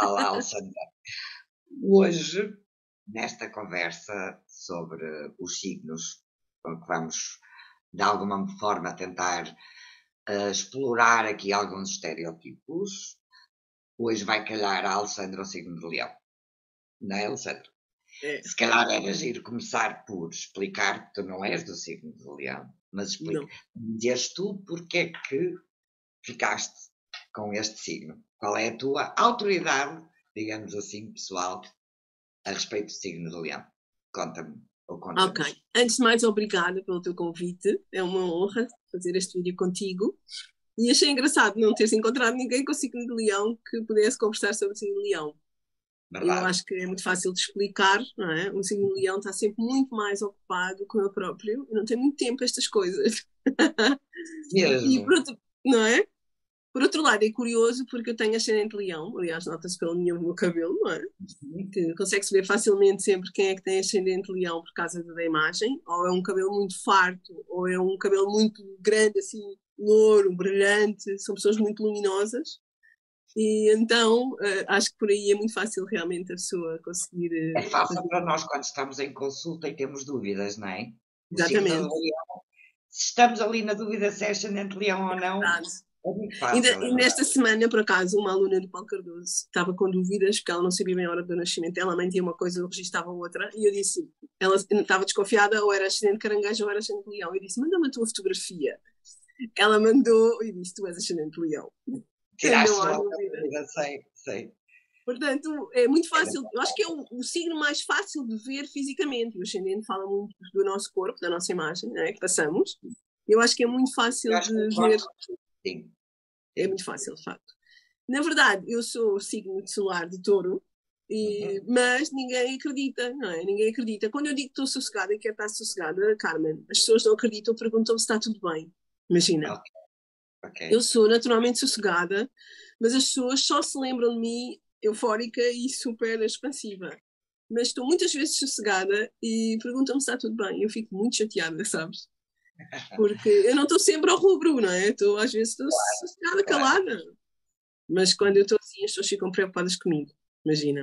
Olá, Alexandra. Hoje, nesta conversa sobre os signos, com que vamos, de alguma forma, tentar explorar aqui alguns estereótipos, hoje vai calhar a Alexandra o signo de Leão. Não é, Alexandra? É. Se calhar era giro começar por explicar que tu não és do signo de Leão, mas explica. Dizes tu porque é que ficaste com este signo. Qual é a tua autoridade, digamos assim, pessoal, a respeito do signo de Leão? Conta-me. Ok. Antes de mais, obrigada pelo teu convite. É uma honra fazer este vídeo contigo. E achei engraçado não teres encontrado ninguém com o signo de Leão que pudesse conversar sobre o signo de Leão. Verdade. Eu acho que é muito fácil de explicar, não é? O signo de Leão está sempre muito mais ocupado com ele próprio e não tem muito tempo para estas coisas. Mesmo. E por outro, não é? Por outro lado, é curioso porque eu tenho ascendente Leão, aliás, nota-se pelo meu cabelo, não é? Que consegue-se ver facilmente sempre quem é que tem ascendente Leão por causa da imagem, ou é um cabelo muito farto, ou é um cabelo muito grande, assim, louro, brilhante, são pessoas muito luminosas. E então, acho que por aí é muito fácil realmente a pessoa conseguir... É fácil para nós quando estamos em consulta e temos dúvidas, não é? Exatamente. Se estamos ali na dúvida se é ascendente Leão ou não, é muito fácil. E nesta semana, por acaso, uma aluna do Paulo Cardoso estava com dúvidas, porque ela não sabia bem a hora do nascimento dela, a mãe tinha uma coisa, eu registava outra, e eu disse, ela estava desconfiada, ou era ascendente caranguejo ou era ascendente leão. Eu disse, manda-me a tua fotografia. Ela mandou e disse, tu és ascendente leão. Tiraste logo a dúvida, sei. Portanto, é muito fácil, eu acho que é o signo mais fácil de ver fisicamente. O ascendente fala muito do nosso corpo, da nossa imagem, não é? Que passamos. Eu acho que é muito fácil de ver. Sim. É muito fácil, de facto. Na verdade, eu sou o signo solar de Touro, mas ninguém acredita, não é? Ninguém acredita. Quando eu digo que estou sossegada e quero estar sossegada, Carmen, as pessoas não acreditam, perguntam se está tudo bem. Imagina. Okay. Eu sou naturalmente sossegada, mas as pessoas só se lembram de mim eufórica e super expansiva. Mas estou muitas vezes sossegada e perguntam-me se está tudo bem. Eu fico muito chateada, sabes? Porque eu não estou sempre ao rubro, não é? Às vezes estou sossegada, calada. Mas quando eu estou assim, as pessoas ficam preocupadas comigo. Imagina.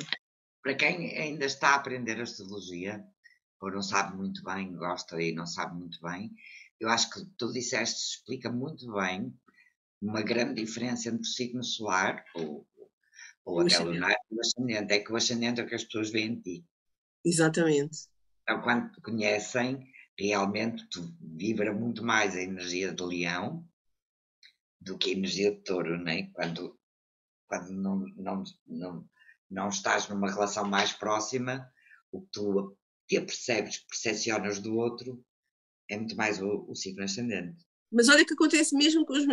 Para quem ainda está a aprender astrologia, ou não sabe muito bem, gosta e não sabe muito bem, eu acho que tu disseste, explica muito bem uma grande diferença entre o signo solar, ou até lunar, e o ascendente. É que o ascendente é o que as pessoas veem em ti. Exatamente. Então, quando te conhecem, realmente tu vibra muito mais a energia de Leão do que a energia de Touro, não é? Quando não estás numa relação mais próxima, o que tu te percepcionas do outro é muito mais o signo ascendente. Mas olha que acontece mesmo com os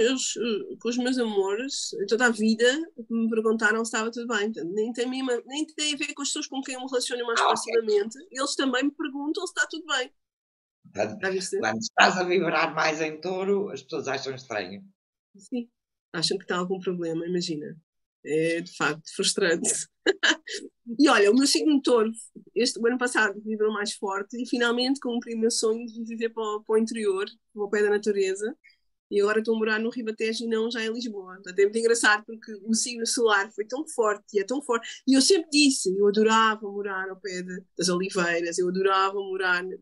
meus amores, toda a vida, me perguntaram se estava tudo bem. Nem tem a ver com as pessoas com quem eu me relaciono mais proximamente. Okay. Eles também me perguntam se está tudo bem. Quando estás a vibrar mais em Touro, as pessoas acham estranho. Sim, acham que está algum problema, imagina. É de facto frustrante. E olha, o meu signo de Touro, o ano passado, vibrou mais forte e finalmente cumpri o meu sonho de viver para o interior, ao pé da natureza. E agora estou a morar no Ribatejo e não já em Lisboa. Portanto, é muito engraçado porque o signo solar foi tão forte e é tão forte. E eu sempre disse, eu adorava morar ao pé das oliveiras, eu adorava morar no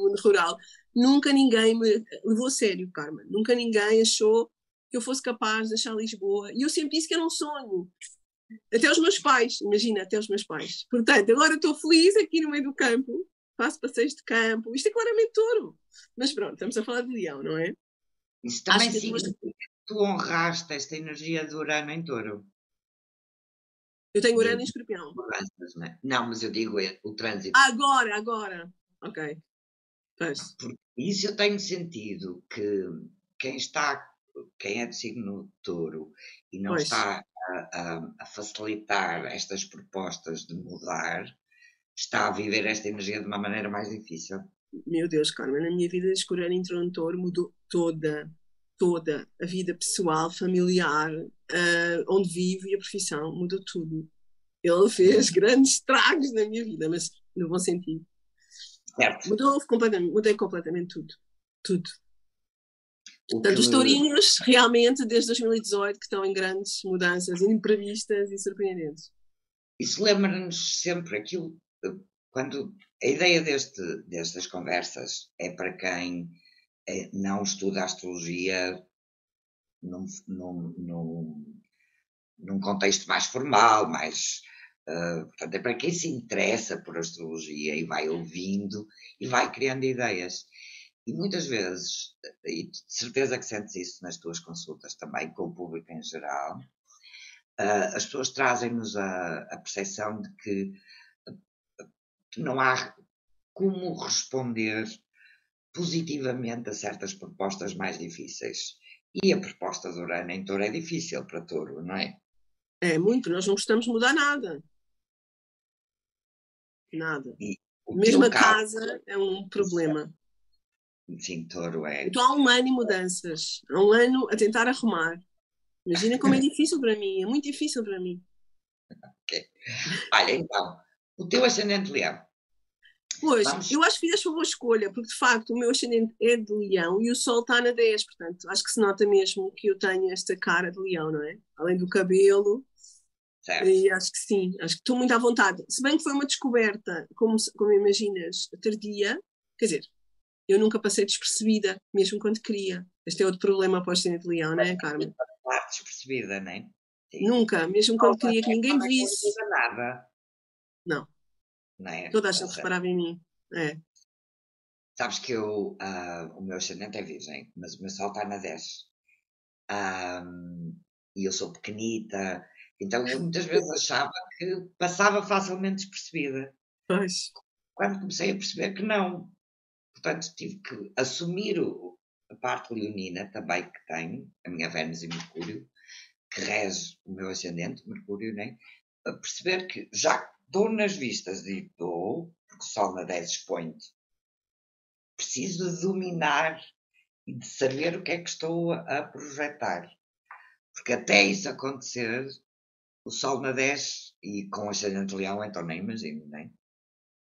mundo rural. Nunca ninguém me levou a sério, Carmen. Nunca ninguém achou que eu fosse capaz de deixar Lisboa. E eu sempre disse que era um sonho. Até os meus pais, imagina, até os meus pais. Portanto, agora estou feliz aqui no meio do campo, faço passeios de campo. Isto é claramente Touro. Mas pronto, estamos a falar de Leão, não é? Isso também significa que tu honraste esta energia de Urano em Touro. Eu tenho Urano em Escorpião. Não, mas eu digo o trânsito. Agora. Ok. Pois. Por isso eu tenho sentido que quem é do signo de Touro e não está a facilitar estas propostas de mudar, está a viver esta energia de uma maneira mais difícil. Meu Deus, Carmen, na minha vida desde que o Urano entrou no Touro mudou toda a vida pessoal, familiar, onde vivo e a profissão, mudou tudo. Ele fez grandes estragos na minha vida, mas no bom sentido. Certo. Mudei completamente tudo. Portanto, os tourinhos realmente desde 2018 que estão em grandes mudanças imprevistas e surpreendentes. Isso lembra-nos sempre aquilo, quando a ideia destas conversas é para quem não estuda astrologia num contexto mais formal, portanto, é para quem se interessa por astrologia e vai ouvindo e vai criando ideias. E muitas vezes, e de certeza que sentes isso nas tuas consultas também, com o público em geral, as pessoas trazem-nos a percepção de que não há como responder positivamente a certas propostas mais difíceis. E a proposta de Urano em Touro é difícil para Touro, não é? É muito, nós não gostamos de mudar nada. Nada. Mesmo a casa é um problema. Sim, Touro é. Eu estou há um ano em mudanças, há um ano a tentar arrumar. Imagina como é difícil para mim, é muito difícil para mim. Okay. Olha, então, o teu ascendente Leão. Pois, eu acho que fizeste uma boa escolha, porque de facto o meu ascendente é de Leão e o Sol está na 10, portanto, acho que se nota mesmo que eu tenho esta cara de Leão, não é? Além do cabelo. Certo. E acho que sim, acho que estou muito à vontade. Se bem que foi uma descoberta, como imaginas, tardia, quer dizer, eu nunca passei despercebida, mesmo quando queria. Este é outro problema para o ascendente de Leão, não é, Carmen? Despercebida, não é? Sim. Nunca, mesmo quando queria que ninguém me visse. Nada. Não. Não é? Toda a gente reparava em mim. É. Sabes que o meu ascendente é virgem, mas o meu sol está na 10. E eu sou pequenita, então eu muitas vezes achava que passava facilmente despercebida. Pois. Quando comecei a perceber que não. Portanto, tive que assumir a parte leonina também que tenho, a minha Vênus e Mercúrio, que rege o meu ascendente, Mercúrio, né? A perceber que já dou nas vistas e dou, porque o Sol na 10 expõe-te. Preciso de dominar e de saber o que é que estou a projetar. Porque até isso acontecer, o Sol na 10 e com o ascendente Leão, então nem imagino, nem.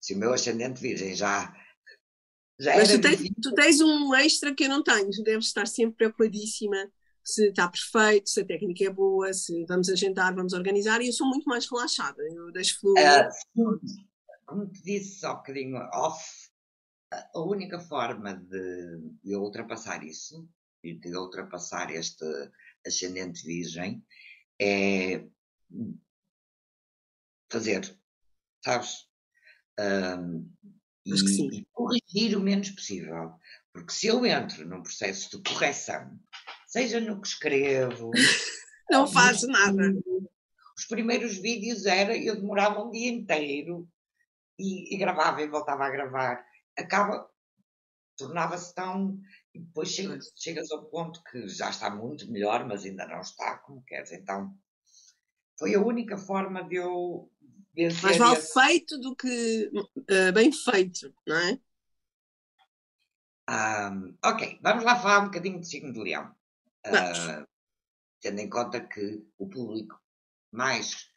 Se o meu ascendente Virgem já Mas era tu tens um extra que eu não tenho. Tu deves estar sempre preocupadíssima se está perfeito, se a técnica é boa, se vamos agendar, vamos organizar. E eu sou muito mais relaxada. Eu deixo fluir. Como te disse há bocadinho off, a única forma de eu ultrapassar isso e de ultrapassar este ascendente virgem é fazer, sabes? E corrigir o menos possível. Porque se eu entro num processo de correção, seja no que escrevo, não faço nada. Os primeiros vídeos eu demorava um dia inteiro e gravava e voltava a gravar. Tornava-se tão. E depois chegas ao ponto que já está muito melhor, mas ainda não está como queres. Então, foi a única forma de eu vencer. Mais vale feito do que bem feito, não é? Ok, vamos lá falar um bocadinho de signo de Leão. Tendo em conta que o público mais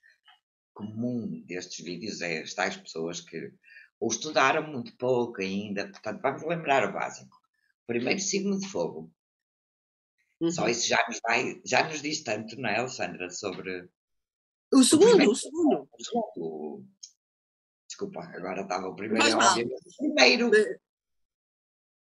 comum destes vídeos é as tais pessoas que ou estudaram muito pouco ainda, portanto, vamos lembrar o básico. Primeiro, signo de fogo. Uhum. Só isso já nos diz tanto, não é, Alexandra, sobre... O segundo. Desculpa, agora estava o primeiro, obviamente. O primeiro.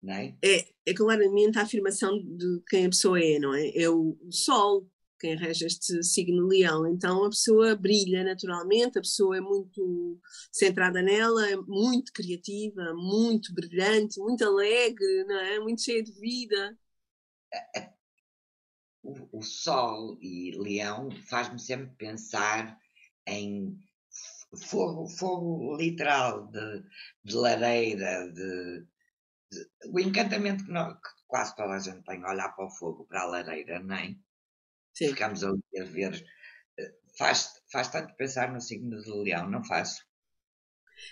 Não é? É claramente a afirmação de quem a pessoa é, não é? É o Sol quem rege este signo Leão. Então a pessoa brilha naturalmente, a pessoa é muito centrada nela, é muito criativa, muito brilhante, muito alegre, não é? Muito cheia de vida. O Sol e Leão faz-me sempre pensar em fogo literal, de lareira, o encantamento que quase toda a gente tem, olhar para o fogo, para a lareira, não é? Sim. Ficamos ali a ver. Faz tanto pensar no signo de Leão, não faz?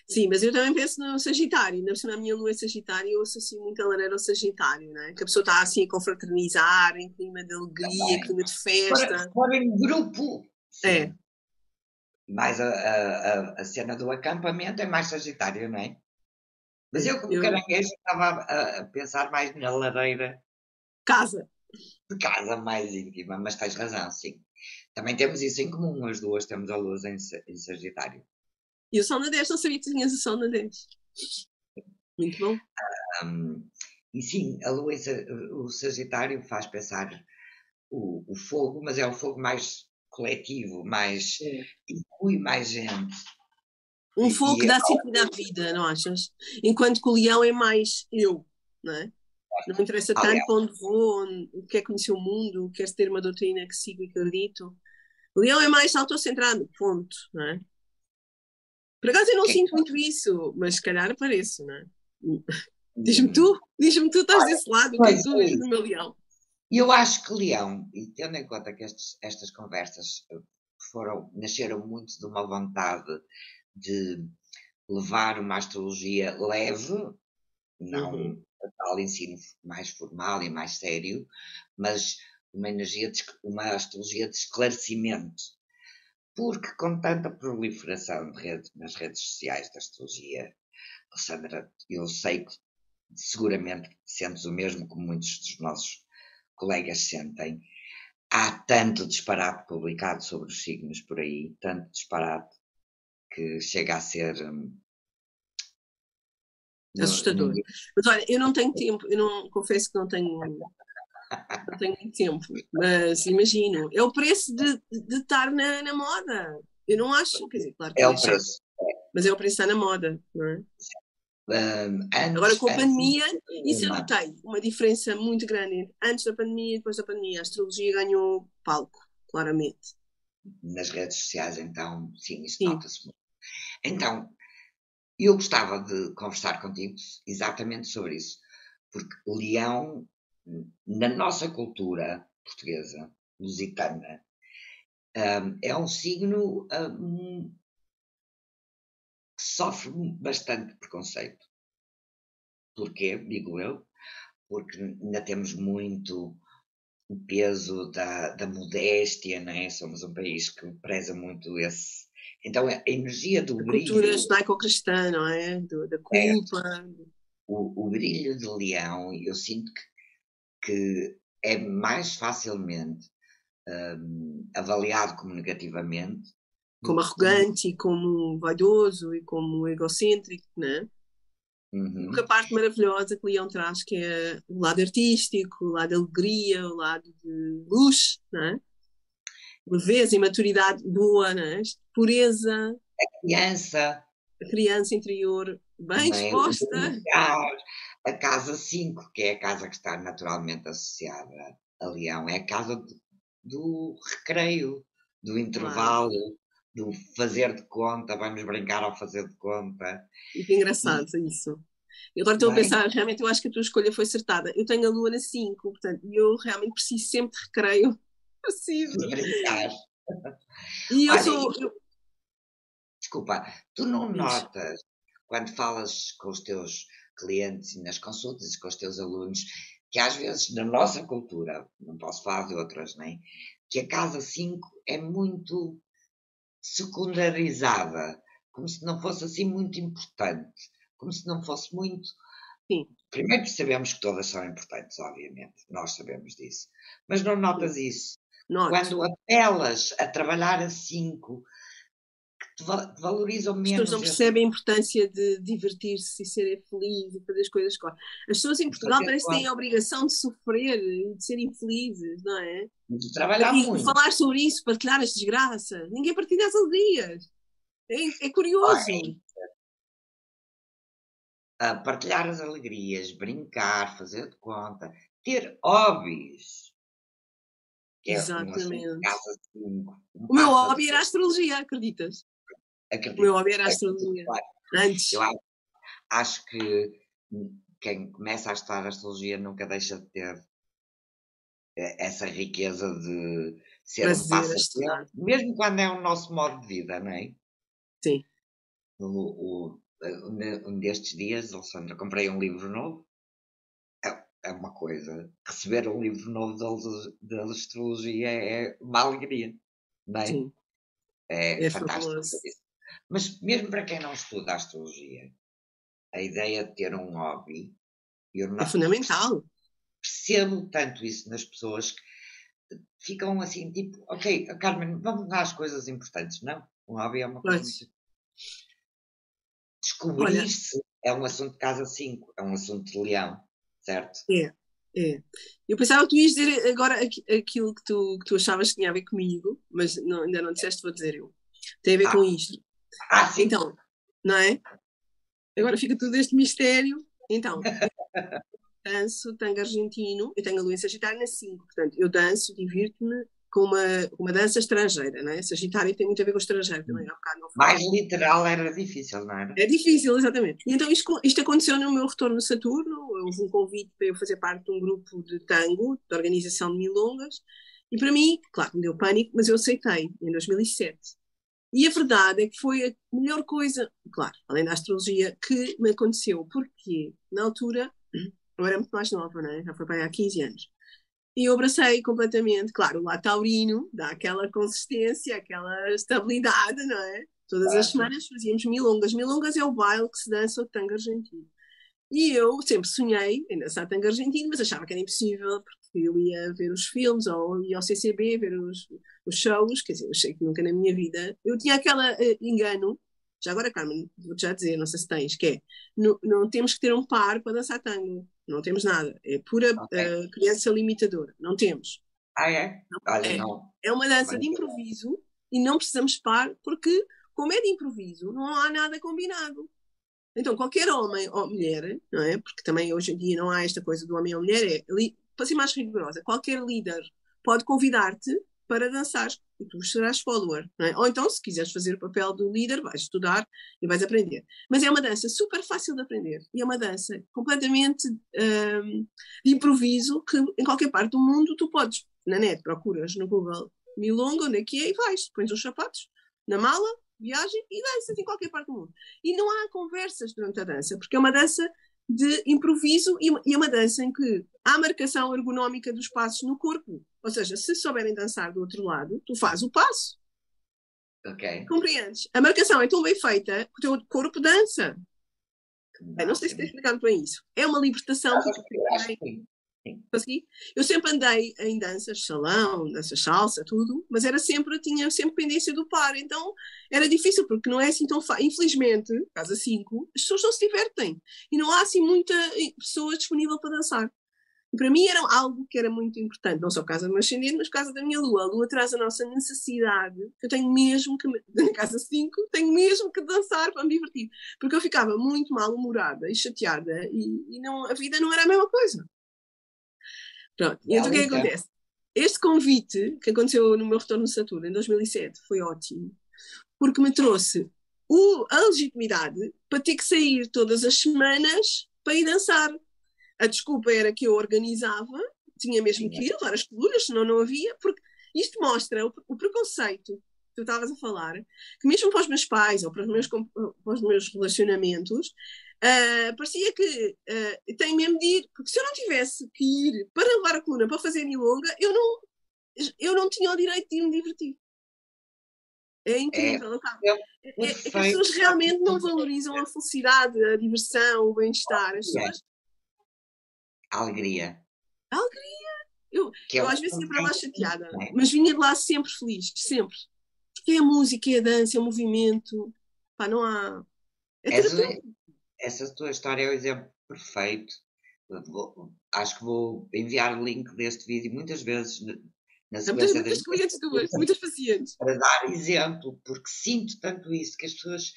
Sim, mas eu também penso no Sagitário. Ainda por cima a minha lua é Sagitário e eu associo muito a lareira ao Sagitário, não é? Que a pessoa está assim a confraternizar, em clima de alegria, clima de festa. Fora em grupo. Sim. É. Mais a cena do acampamento é mais Sagitário, não é? Mas eu como caranguejo estava a pensar mais na lareira. Casa. de casa mais íntima, mas tens razão, sim. Também temos isso em comum, as duas temos a luz em Sagitário. E o Sol na 10, não sabia que tinhas o Sol na 10. Muito bom. E sim, a lua o Sagitário faz pensar o fogo, mas é o fogo mais coletivo, mais inclui mais gente. Um fogo que dá sentido à vida, não achas? Enquanto que o leão é mais eu, não é? Não me interessa tanto para onde vou, quer conhecer o mundo, quer ter uma doutrina que sigo e que acredito. O leão é mais autocentrado, ponto, não é? Por acaso eu não sinto muito isso, mas se calhar apareço, não é? Diz-me tu, estás desse lado, o que é que tu vês no meu leão? Eu acho que leão, e tendo em conta que estas conversas nasceram muito de uma vontade de levar uma astrologia leve, não a tal ensino mais formal e mais sério, mas uma astrologia de esclarecimento. Porque com tanta proliferação nas redes sociais da astrologia, Alessandra, eu sei que seguramente sentes o mesmo que muitos dos nossos colegas sentem. Há tanto disparate publicado sobre os signos por aí, tanto disparate que chega a ser assustador. Mas olha, eu não tenho tempo, eu não confesso que não tenho muito tempo, mas imagino, é o preço de estar na moda. Eu não acho, quer dizer, claro que é não o preço. Mas é o preço de estar na moda, não é? Antes, agora com a pandemia, isso eu notei uma diferença muito grande entre antes da pandemia e depois da pandemia. A astrologia ganhou palco, claramente. Nas redes sociais, então, sim, isso nota-se muito. Então, eu gostava de conversar contigo exatamente sobre isso, porque leão, na nossa cultura portuguesa, lusitana, é um signo que sofre bastante preconceito. Porquê, digo eu? Porque ainda temos muito o peso da modéstia, não é? Somos um país que preza muito esse. Então, a energia do brilho. Cultura judaico-cristã, não é? Da culpa. O brilho de leão, eu sinto que é mais facilmente avaliado como negativamente. Como arrogante e como vaidoso e como egocêntrico, não é? Porque a parte maravilhosa que o leão traz, que é o lado artístico, o lado de alegria, o lado de luz, não é? Leveza e maturidade boa, não é? Pureza. A criança interior bem disposta. A casa 5, que é a casa que está naturalmente associada a leão, é a casa do recreio, do intervalo, do fazer de conta, vamos brincar ao fazer de conta. E que engraçado isso. E agora estou a pensar, realmente eu acho que a tua escolha foi acertada. Eu tenho a lua na 5, portanto, eu realmente preciso sempre de recreio. Preciso. De brincar. E eu sou. Desculpa, tu não notas, quando falas com os teus clientes e nas consultas com os teus alunos, que às vezes na nossa cultura, não posso falar de outras, nem, que a casa 5 é muito secundarizada, como se não fosse assim muito importante, como se não fosse muito. Sim. Primeiro sabemos que todas são importantes, obviamente, nós sabemos disso, mas não notas isso. Quando apelas a trabalhar a 5, que te valorizam menos. As pessoas não percebem a importância de divertir-se e serem felizes e fazer as coisas. As pessoas em Portugal parece que têm a obrigação de sofrer e de serem felizes, não é? De trabalhar muito. Falar sobre isso, partilhar as desgraças. Ninguém partilha as alegrias. É curioso. Partilhar as alegrias, brincar, fazer de conta, ter hobbies. Exatamente. O meu hobby era a astrologia, acreditas? Acredito. O meu hobby era a astrologia. Antes. Eu acho que quem começa a estudar astrologia nunca deixa de ter essa riqueza de ser um passatempo, mesmo quando é o nosso modo de vida, não é? Sim. Um destes dias, Alessandra, comprei um livro novo. É uma coisa. Receber um livro novo de astrologia é uma alegria, não é? Sim. É fantástico. Mas mesmo para quem não estuda astrologia, a ideia de ter um hobby é fundamental. percebo tanto isso nas pessoas que ficam assim, tipo, ok, Carmen, vamos lá às coisas importantes. Não, um hobby é uma coisa muito... Olha, Descobrir-se é um assunto de casa 5, é um assunto de leão, certo? é. Eu pensava que tu ias dizer agora aquilo que tu achavas que tinha a ver comigo, mas ainda não disseste, vou dizer eu. Tem a ver com isto. Sim. Então, não é? Agora fica tudo este mistério. Então, eu danço tango argentino, eu tenho a lua em Sagitário na 5, portanto, eu danço, divirto-me com uma dança estrangeira, não é? Sagitário tem muito a ver com o estrangeiro também, há bocado não falei. Mais literal era difícil, não era? É difícil, exatamente. E então isto aconteceu no meu retorno de Saturno, houve um convite para eu fazer parte de um grupo de tango, de organização de milongas, e para mim, claro, me deu pânico, mas eu aceitei, em 2007. E a verdade é que foi a melhor coisa, claro, além da astrologia, que me aconteceu, porque na altura, eu era muito mais nova, né? Já foi para aí há 15 anos, e eu abracei completamente, claro, o lado taurino dá aquela consistência, aquela estabilidade, não é? Todas as semanas fazíamos milongas. Milongas é o baile que se dança o tango argentino. E eu sempre sonhei em dançar tango argentino, mas achava que era impossível, porque eu ia ver os filmes ou ia ao CCB ver os shows, quer dizer, eu achei que nunca na minha vida. Eu tinha aquele engano, já agora, Carmen, vou-te já dizer, não sei se tens, que é, não temos que ter um par para dançar tango. Não temos nada. É pura criança limitadora. Não temos. É? Olha, É. não. É uma dança de improviso e não precisamos par, porque, como é de improviso, não há nada combinado. Então, qualquer homem ou mulher, não é? Porque também hoje em dia não há esta coisa do homem ou mulher, para ser mais rigorosa, qualquer líder pode convidar-te para dançar e tu serás follower, não é? Ou então, se quiseres fazer o papel do líder, vais estudar e vais aprender. Mas é uma dança super fácil de aprender e é uma dança completamente de improviso que em qualquer parte do mundo tu podes, na net, procuras no Google Milonga, onde é que é, e vais, pões os sapatos na mala, viagem e danças em qualquer parte do mundo. E não há conversas durante a dança, porque é uma dança de improviso e é uma dança em que há marcação ergonómica dos passos no corpo. Ou seja, se souberem dançar do outro lado, tu fazes o passo. Ok. Compreendes? A marcação é tão bem feita que o teu corpo dança. Não sei se tem explicado bem isso. É uma libertação. Eu sempre andei em danças, salão, danças salsa, tudo, mas tinha sempre pendência do par, então era difícil, porque não é assim tão fácil. Infelizmente, casa 5, as pessoas não se divertem e não há assim muita pessoa disponível para dançar. E para mim era algo que era muito importante, não só por causa do meu ascendente, mas por causa da minha lua. A lua traz a nossa necessidade, eu tenho mesmo que, na casa 5, tenho mesmo que dançar para me divertir, porque eu ficava muito mal-humorada e chateada e não, a vida não era a mesma coisa. Pronto, e então o que é que acontece? Este convite que aconteceu no meu retorno de Saturno em 2007 foi ótimo, porque me trouxe a legitimidade para ter que sair todas as semanas para ir dançar. A desculpa era que eu organizava, tinha mesmo que ir levar as colunas, senão não havia, porque isto mostra o preconceito que tu estavas a falar, que mesmo para os meus pais ou para os meus relacionamentos, parecia que tem mesmo de ir, porque se eu não tivesse que ir para levar a coluna para fazer milonga, eu não tinha o direito de ir me divertir. É incrível. É que as pessoas realmente não valorizam a felicidade, a diversão, o bem-estar. As pessoas... A alegria. A alegria. Eu às vezes ia para lá chateada, mas vinha de lá sempre feliz, sempre. Porque é a música, é a dança, é o movimento. Pá, não há... Essa tua história é o exemplo perfeito. Acho que vou enviar o link deste vídeo muitas vezes na sequência muitas clientes tuas, muitas pacientes. Para dar exemplo, porque sinto tanto isso, que as pessoas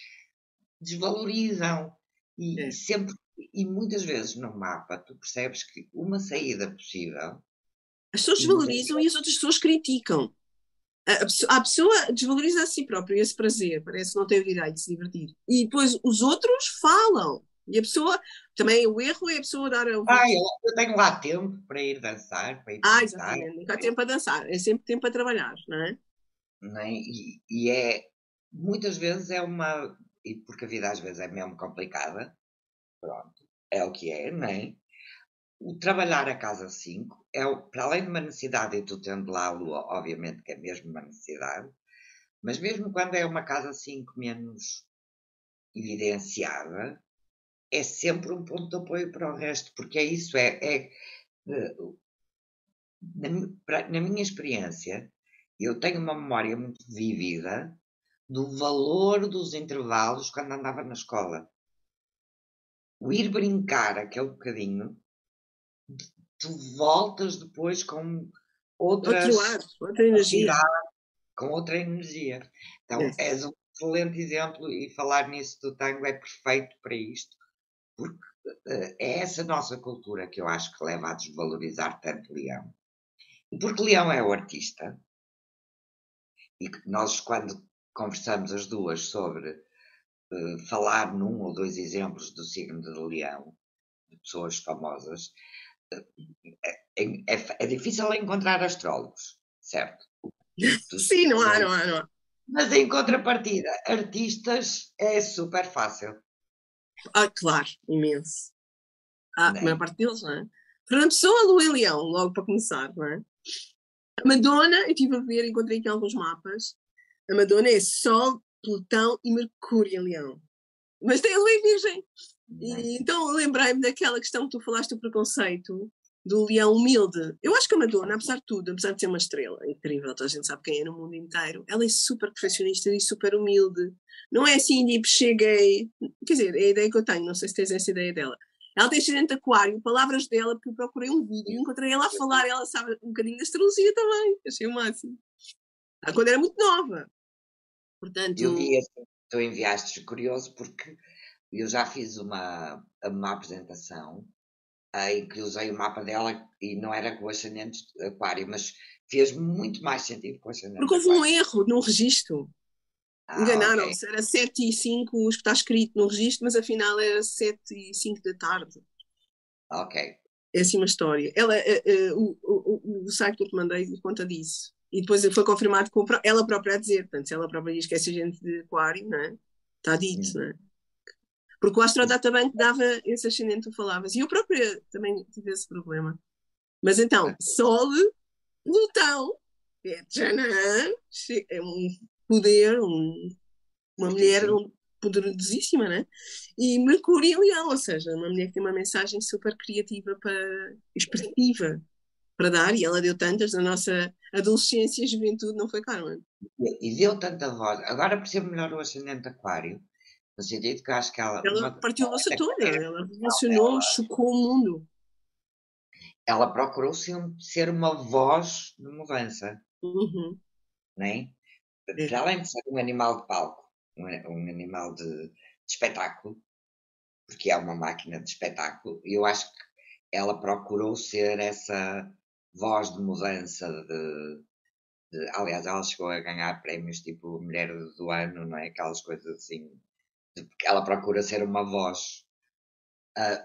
desvalorizam e muitas vezes no mapa tu percebes que uma saída possível... As pessoas desvalorizam e as outras pessoas criticam. A pessoa desvaloriza a si própria esse prazer, parece que não tem o direito de se divertir. E depois os outros falam. E a pessoa, também o erro é a pessoa dar a eu tenho lá tempo para ir dançar, para ir exatamente, nunca há tempo para dançar, é sempre tempo para trabalhar, não é? E é, muitas vezes é uma, e porque a vida às vezes é mesmo complicada, pronto, é o que é, não é? O trabalhar a casa 5 é, para além de uma necessidade, e tu tendo lá a lua, obviamente que é mesmo uma necessidade, mas mesmo quando é uma casa 5 menos evidenciada, é sempre um ponto de apoio para o resto, porque é isso, Na minha experiência, eu tenho uma memória muito vívida do valor dos intervalos quando andava na escola. O ir brincar aquele bocadinho, tu voltas depois com Outro ar, outra energia. Com outra energia. Então, és um excelente exemplo e falar nisso do tango é perfeito para isto, porque é essa nossa cultura que eu acho que leva a desvalorizar tanto Leão. E porque Leão é o artista, e que nós, quando conversamos as duas sobre falar num ou dois exemplos do signo de Leão, de pessoas famosas, é difícil encontrar astrólogos, certo? Sim, não há. Mas em contrapartida, artistas é super fácil. Claro, imenso. A maior parte deles, não é? Fernando Pessoa, Lua e Leão, logo para começar, não é? A Madonna, eu estive a ver, encontrei aqui alguns mapas. A Madonna é Sol, Plutão e Mercúrio em Leão. Mas tem a Lua e Virgem. E então lembrei-me daquela questão que tu falaste do preconceito do leão humilde. Eu acho que a Madonna, apesar de tudo, apesar de ser uma estrela incrível, toda a gente sabe quem é no mundo inteiro, ela é super perfeccionista e super humilde. Não é assim, tipo, cheguei. Quer dizer, é a ideia que eu tenho, não sei se tens essa ideia dela. Ela tem ascendente aquário, palavras dela, porque eu procurei um vídeo e encontrei ela a falar, ela sabe um bocadinho de astrologia também. Achei o máximo. Quando era muito nova. Portanto. Eu vi esse que tu enviaste, curioso, porque eu já fiz uma apresentação em que usei o mapa dela e não era com o ascendente aquário, mas fez muito mais sentido com o ascendente Porque houve aquário. um erro no registro. Enganaram-se, era 7 e 5 o que está escrito no registro, mas afinal era 7 e 5 da tarde. Ok. É assim uma história. Ela, o site que eu te mandei conta disso. E depois foi confirmado com ela própria a dizer. Portanto, se ela própria diz que é gente de aquário, não é? Está dito, não é? Porque o Astrodata Bank dava esse ascendente que tu falavas. E eu própria também tive esse problema. Mas então, Sol, Plutão, é um poder, uma mulher poderosíssima, né? E Mercúrio e Leão, ou seja, uma mulher que tem uma mensagem super criativa, expressiva para dar, e ela deu tantas na nossa adolescência e juventude, não foi, Carmen? E deu tanta voz. Agora percebo melhor o ascendente aquário, no sentido que acho que ela partiu a louça toda, ela revolucionou, chocou o mundo. Ela procurou ser uma voz de mudança, não é? Para além de ser um animal de palco, um animal de espetáculo, porque é uma máquina de espetáculo, e eu acho que ela procurou ser essa voz de mudança. Aliás, ela chegou a ganhar prémios tipo Mulher do Ano, não é? Aquelas coisas assim. Ela procura ser uma voz.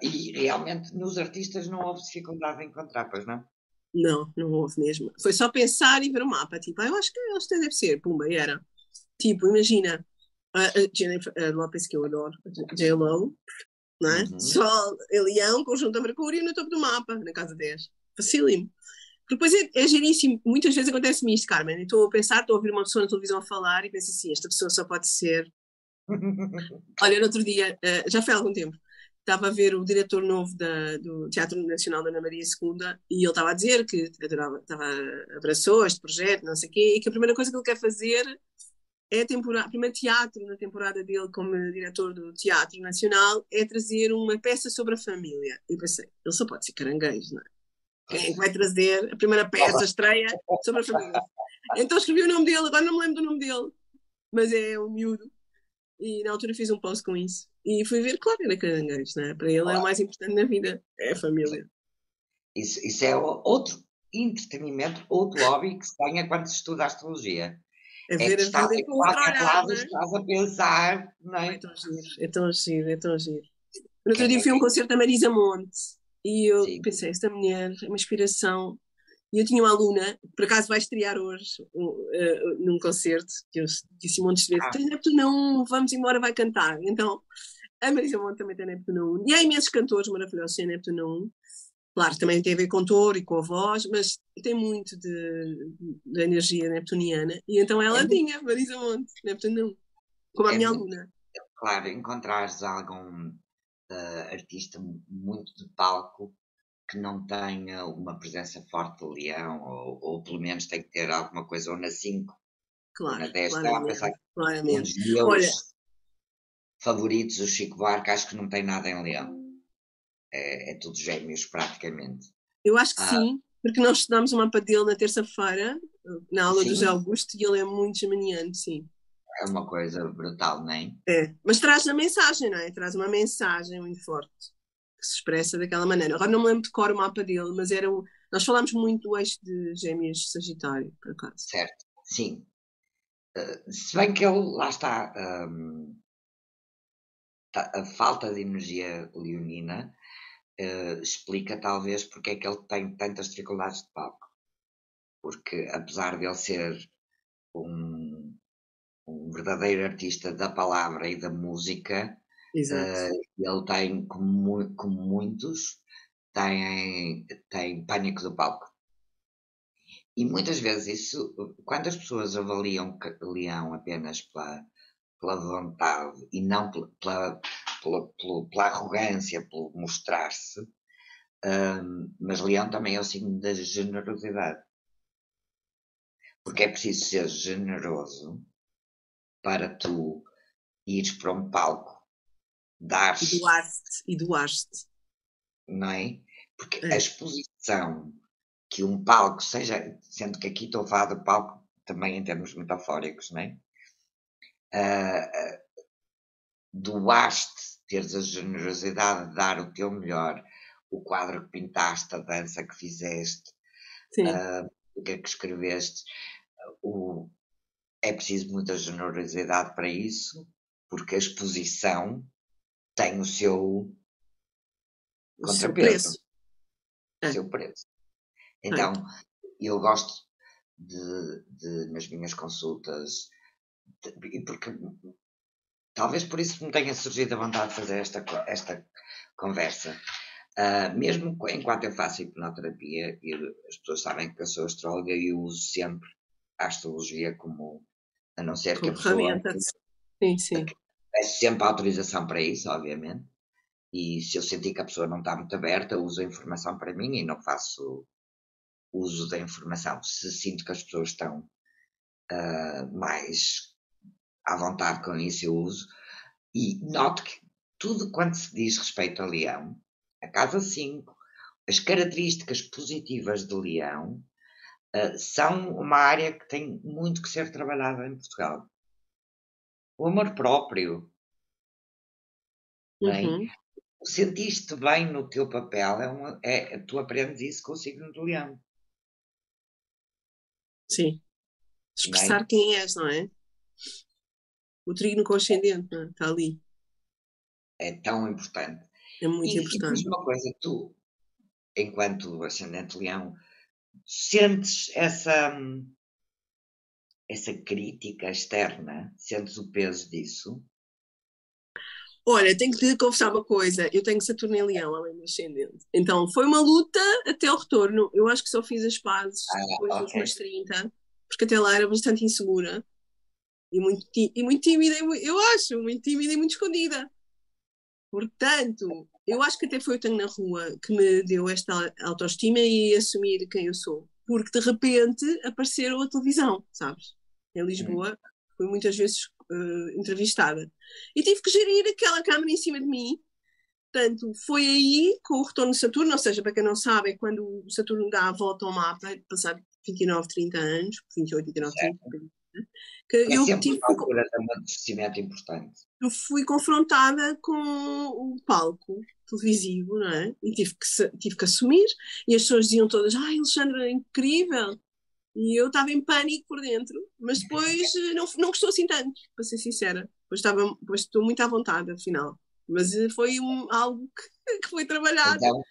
E realmente nos artistas não houve dificuldade em encontrar, pois não? Não houve mesmo. Foi só pensar e ver o mapa. Tipo, eu acho que eles deve ser. Pumba, e era. Tipo, imagina a Jennifer Lopez, que eu adoro, J.Lo, não é? Sol, Leão, conjunto a Mercúrio no topo do mapa, na casa 10. Facílimo. Depois é giríssimo. Muitas vezes acontece-me isto, Carmen. Estou a pensar, estou a ouvir uma pessoa na televisão a falar e penso assim: esta pessoa só pode ser. Olha, no outro dia, já foi há algum tempo, estava a ver o diretor novo do Teatro Nacional da Ana Maria II e ele estava a dizer que adorava, abraçou este projeto, não sei o quê, e que a primeira coisa que ele quer fazer é o primeiro teatro na temporada dele como diretor do Teatro Nacional é trazer uma peça sobre a família. E pensei, ele só pode ser caranguejo, não é? Quem é que vai trazer a primeira peça, estreia sobre a família? Então escrevi o nome dele, agora não me lembro do nome dele, mas é um miúdo. E na altura fiz um post com isso. E fui ver, claro, era caranguejo, não é? Para ele é o mais importante na vida, é a família. Isso é outro entretenimento, outro hobby que se tenha quando se estuda astrologia. É ver a vida com outro olhar, não é? Estás a pensar, não é? É tão giro, é tão giro, é tão giro. No outro dia fui a um concerto da Marisa Monte e eu pensei, esta mulher é uma inspiração. E eu tinha uma aluna, por acaso vai estrear hoje num concerto, que eu disse montes de vezes, tem Neptuno 1, vamos embora, vai cantar. Então, a Marisa Monte também tem Neptuno 1. E há imensos cantores maravilhosos sem Neptuno 1. Claro, também tem a ver com o touro e com a voz, mas tem muito de energia neptuniana. E então ela tinha, Marisa Monte, Neptuno 1, como a minha aluna. Claro, encontrares algum artista muito de palco que não tenha uma presença forte de leão, ou pelo menos tem que ter alguma coisa, ou na 5 ou na Claro, 10. Estava a pensar que um claramente. dos meus Olha, favoritos, o Chico Buarque, acho que não tem nada em leão. É tudo gêmeos, praticamente. eu acho que sim, porque nós estudámos o mapa dele na terça-feira, na aula do José Sim, Augusto, e ele é muito geminiano, sim. é uma coisa brutal, não é? É. Mas traz a mensagem, não é? Traz uma mensagem muito forte, que se expressa daquela maneira. Agora não me lembro de cor o mapa dele, mas era nós falámos muito do eixo de Gêmeos Sagitário, por acaso. Certo, sim. Se bem que ele, lá está, a falta de energia leonina explica talvez porque é que ele tem tantas dificuldades de palco. Porque apesar de ele ser um verdadeiro artista da palavra e da música, Exato. ele tem, como muitos, tem pânico do palco. E muitas vezes isso, quando as pessoas avaliam Leão apenas pela vontade e não pela arrogância, pelo mostrar-se, mas Leão também é o signo da generosidade. Porque é preciso ser generoso para tu ires para um palco, dares, E doaste. não é? Porque a É. exposição que um palco seja, sendo que aqui estou a falar de palco também em termos metafóricos, não é? Doaste, teres a generosidade de dar o teu melhor, o quadro que pintaste, a dança que fizeste, o que é que escreveste, é preciso muita generosidade para isso, porque a exposição tem o seu contrapeso, o seu preço. Então, eu gosto nas minhas consultas, e porque talvez por isso me tenha surgido a vontade de fazer esta conversa. Mesmo enquanto eu faço hipnoterapia, e as pessoas sabem que eu sou astróloga e eu uso sempre a astrologia como, a não ser que a pessoa Sim. peço sempre autorização para isso, obviamente, e se eu sentir que a pessoa não está muito aberta, uso a informação para mim e não faço uso da informação. Se sinto que as pessoas estão mais à vontade com isso, eu uso. E noto que tudo quanto se diz respeito a Leão, a casa 5, as características positivas de Leão, são uma área que tem muito que ser trabalhada em Portugal. O amor próprio, não é? Sentiste bem no teu papel, tu aprendes isso com o signo do Leão. Sim. Expressar quem és, não é? O trigno ascendente, não é? Está ali. É tão importante. É muito E importante. diz uma coisa, tu, enquanto ascendente Leão, sentes essa crítica externa? Sentes o peso disso? Olha, tenho que te confessar uma coisa. Eu tenho Saturno em Leão, além do ascendente. Então, foi uma luta até o retorno. Eu acho que só fiz as pazes depois dos meus 30, porque até lá era bastante insegura e muito tímida, eu acho, muito tímida e muito escondida. Portanto, eu acho que até foi o Tango na Rua que me deu esta autoestima e assumir quem eu sou. Porque de repente apareceu a televisão, sabes? Em Lisboa, fui muitas vezes entrevistada. E tive que gerir aquela câmara em cima de mim. Portanto, foi aí com o retorno de Saturno, ou seja, para quem não sabe, é quando o Saturno dá a volta ao mapa, passar 29, 30 anos, 28, 29, 30, que é eu sempre tive. uma altura de amadurecimento importante. Eu fui confrontada com o palco televisivo, não é? E tive que assumir. E as pessoas diziam todas: Ai, Alexandra, é incrível! E eu estava em pânico por dentro, mas depois não gostou assim tanto, para ser sincera. Depois estou muito à vontade, afinal. Mas foi algo que foi trabalhado. Então,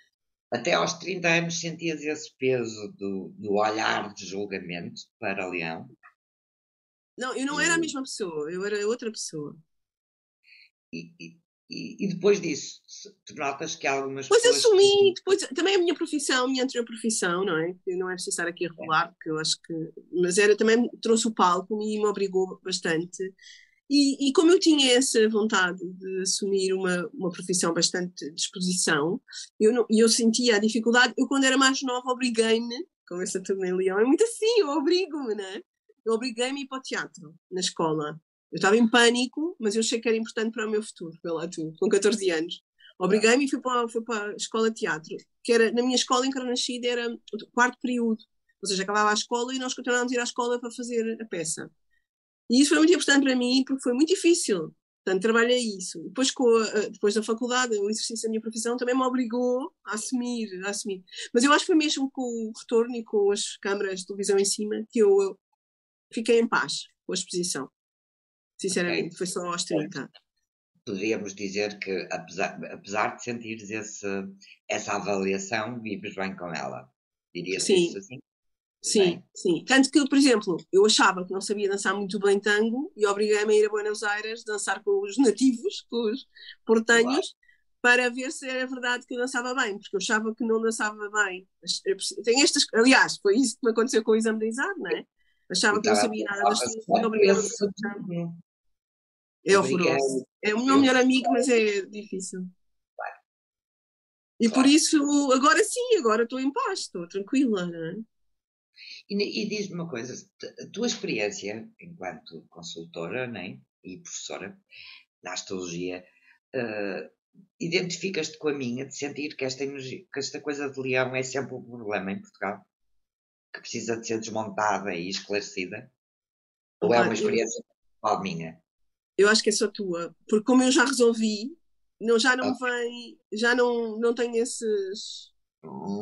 até aos 30 anos sentias esse peso do olhar de julgamento para Leão? Não, eu não era a mesma pessoa, eu era outra pessoa. E depois disso, tu notas que há algumas Depois pessoas assumi, depois, também a minha profissão, a minha anterior profissão, não é? Que não é preciso estar aqui a revelar, porque eu acho que. Mas era também, trouxe o palco e me obrigou bastante. E como eu tinha essa vontade de assumir uma profissão bastante de exposição, eu sentia a dificuldade. Eu, quando era mais nova, obriguei-me, como essa turma em Leão, é muito assim, eu obrigo-me, né? Eu obriguei-me a ir para o teatro, na escola. Eu estava em pânico, mas eu achei que era importante para o meu futuro, pela tu, com 14 anos. Obriguei-me e fui para a escola de teatro, que era, na minha escola em que eu nasci, era o quarto período. Ou seja, acabava a escola e nós continuávamos a ir à escola para fazer a peça. E isso foi muito importante para mim, porque foi muito difícil. Portanto, trabalhei isso. Depois da faculdade, o exercício da minha profissão também me obrigou a assumir. Mas eu acho que foi mesmo com o retorno e com as câmaras de televisão em cima que eu fiquei em paz com a exposição. Sinceramente, foi só aos 30. Poderíamos dizer que, apesar de sentires essa avaliação, vives bem com ela. Diria-se isso assim? Sim, sim. Tanto que, por exemplo, eu achava que não sabia dançar muito bem tango e obriguei-me a ir a Buenos Aires dançar com os nativos, com os portenhos, para ver se era verdade que eu dançava bem, porque eu achava que não dançava bem. Aliás, foi isso que me aconteceu com o exame de exame, não é? Achava que não sabia nada das coisas e obrigava-me a dançar tango. É horroroso. É o meu melhor amigo, mas é difícil. E por isso, agora sim, agora estou em paz, estou tranquila, não é? E diz-me uma coisa, a tua experiência enquanto consultora, né, e professora na astrologia, identificas-te com a minha de sentir que esta coisa de leão é sempre um problema em Portugal, que precisa de ser desmontada e esclarecida? Ou é uma experiência pessoal minha? Eu acho que é só tua, porque como eu já resolvi, já não vem, já não tenho esses.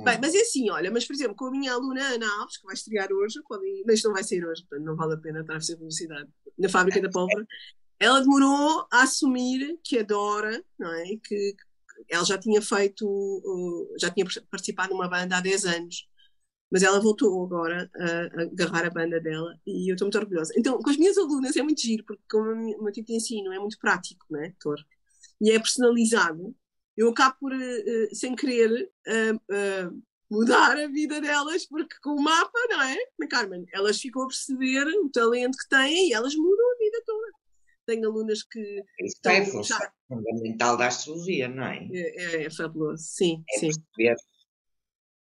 Bem, mas é assim, olha, mas por exemplo, com a minha aluna Ana Alves, que vai estrear hoje, mas não vai sair hoje, portanto não vale a pena estar a fazer publicidade, na Fábrica da Pólvora, ela demorou a assumir que adora, não é? Que ela já tinha já tinha participado numa banda há 10 anos, mas ela voltou agora a agarrar a banda dela e eu estou muito orgulhosa. Então, com as minhas alunas é muito giro, porque como o meu tipo de ensino é muito prático, não é, Tor? E é personalizado, eu acabo por, sem querer, mudar a vida delas, porque com o mapa, não é, Carmen? Elas ficam a perceber o talento que têm e elas mudam a vida toda. Tenho alunas que isso é fundamental da astrologia, não é? É fabuloso, sim, sim. Perceber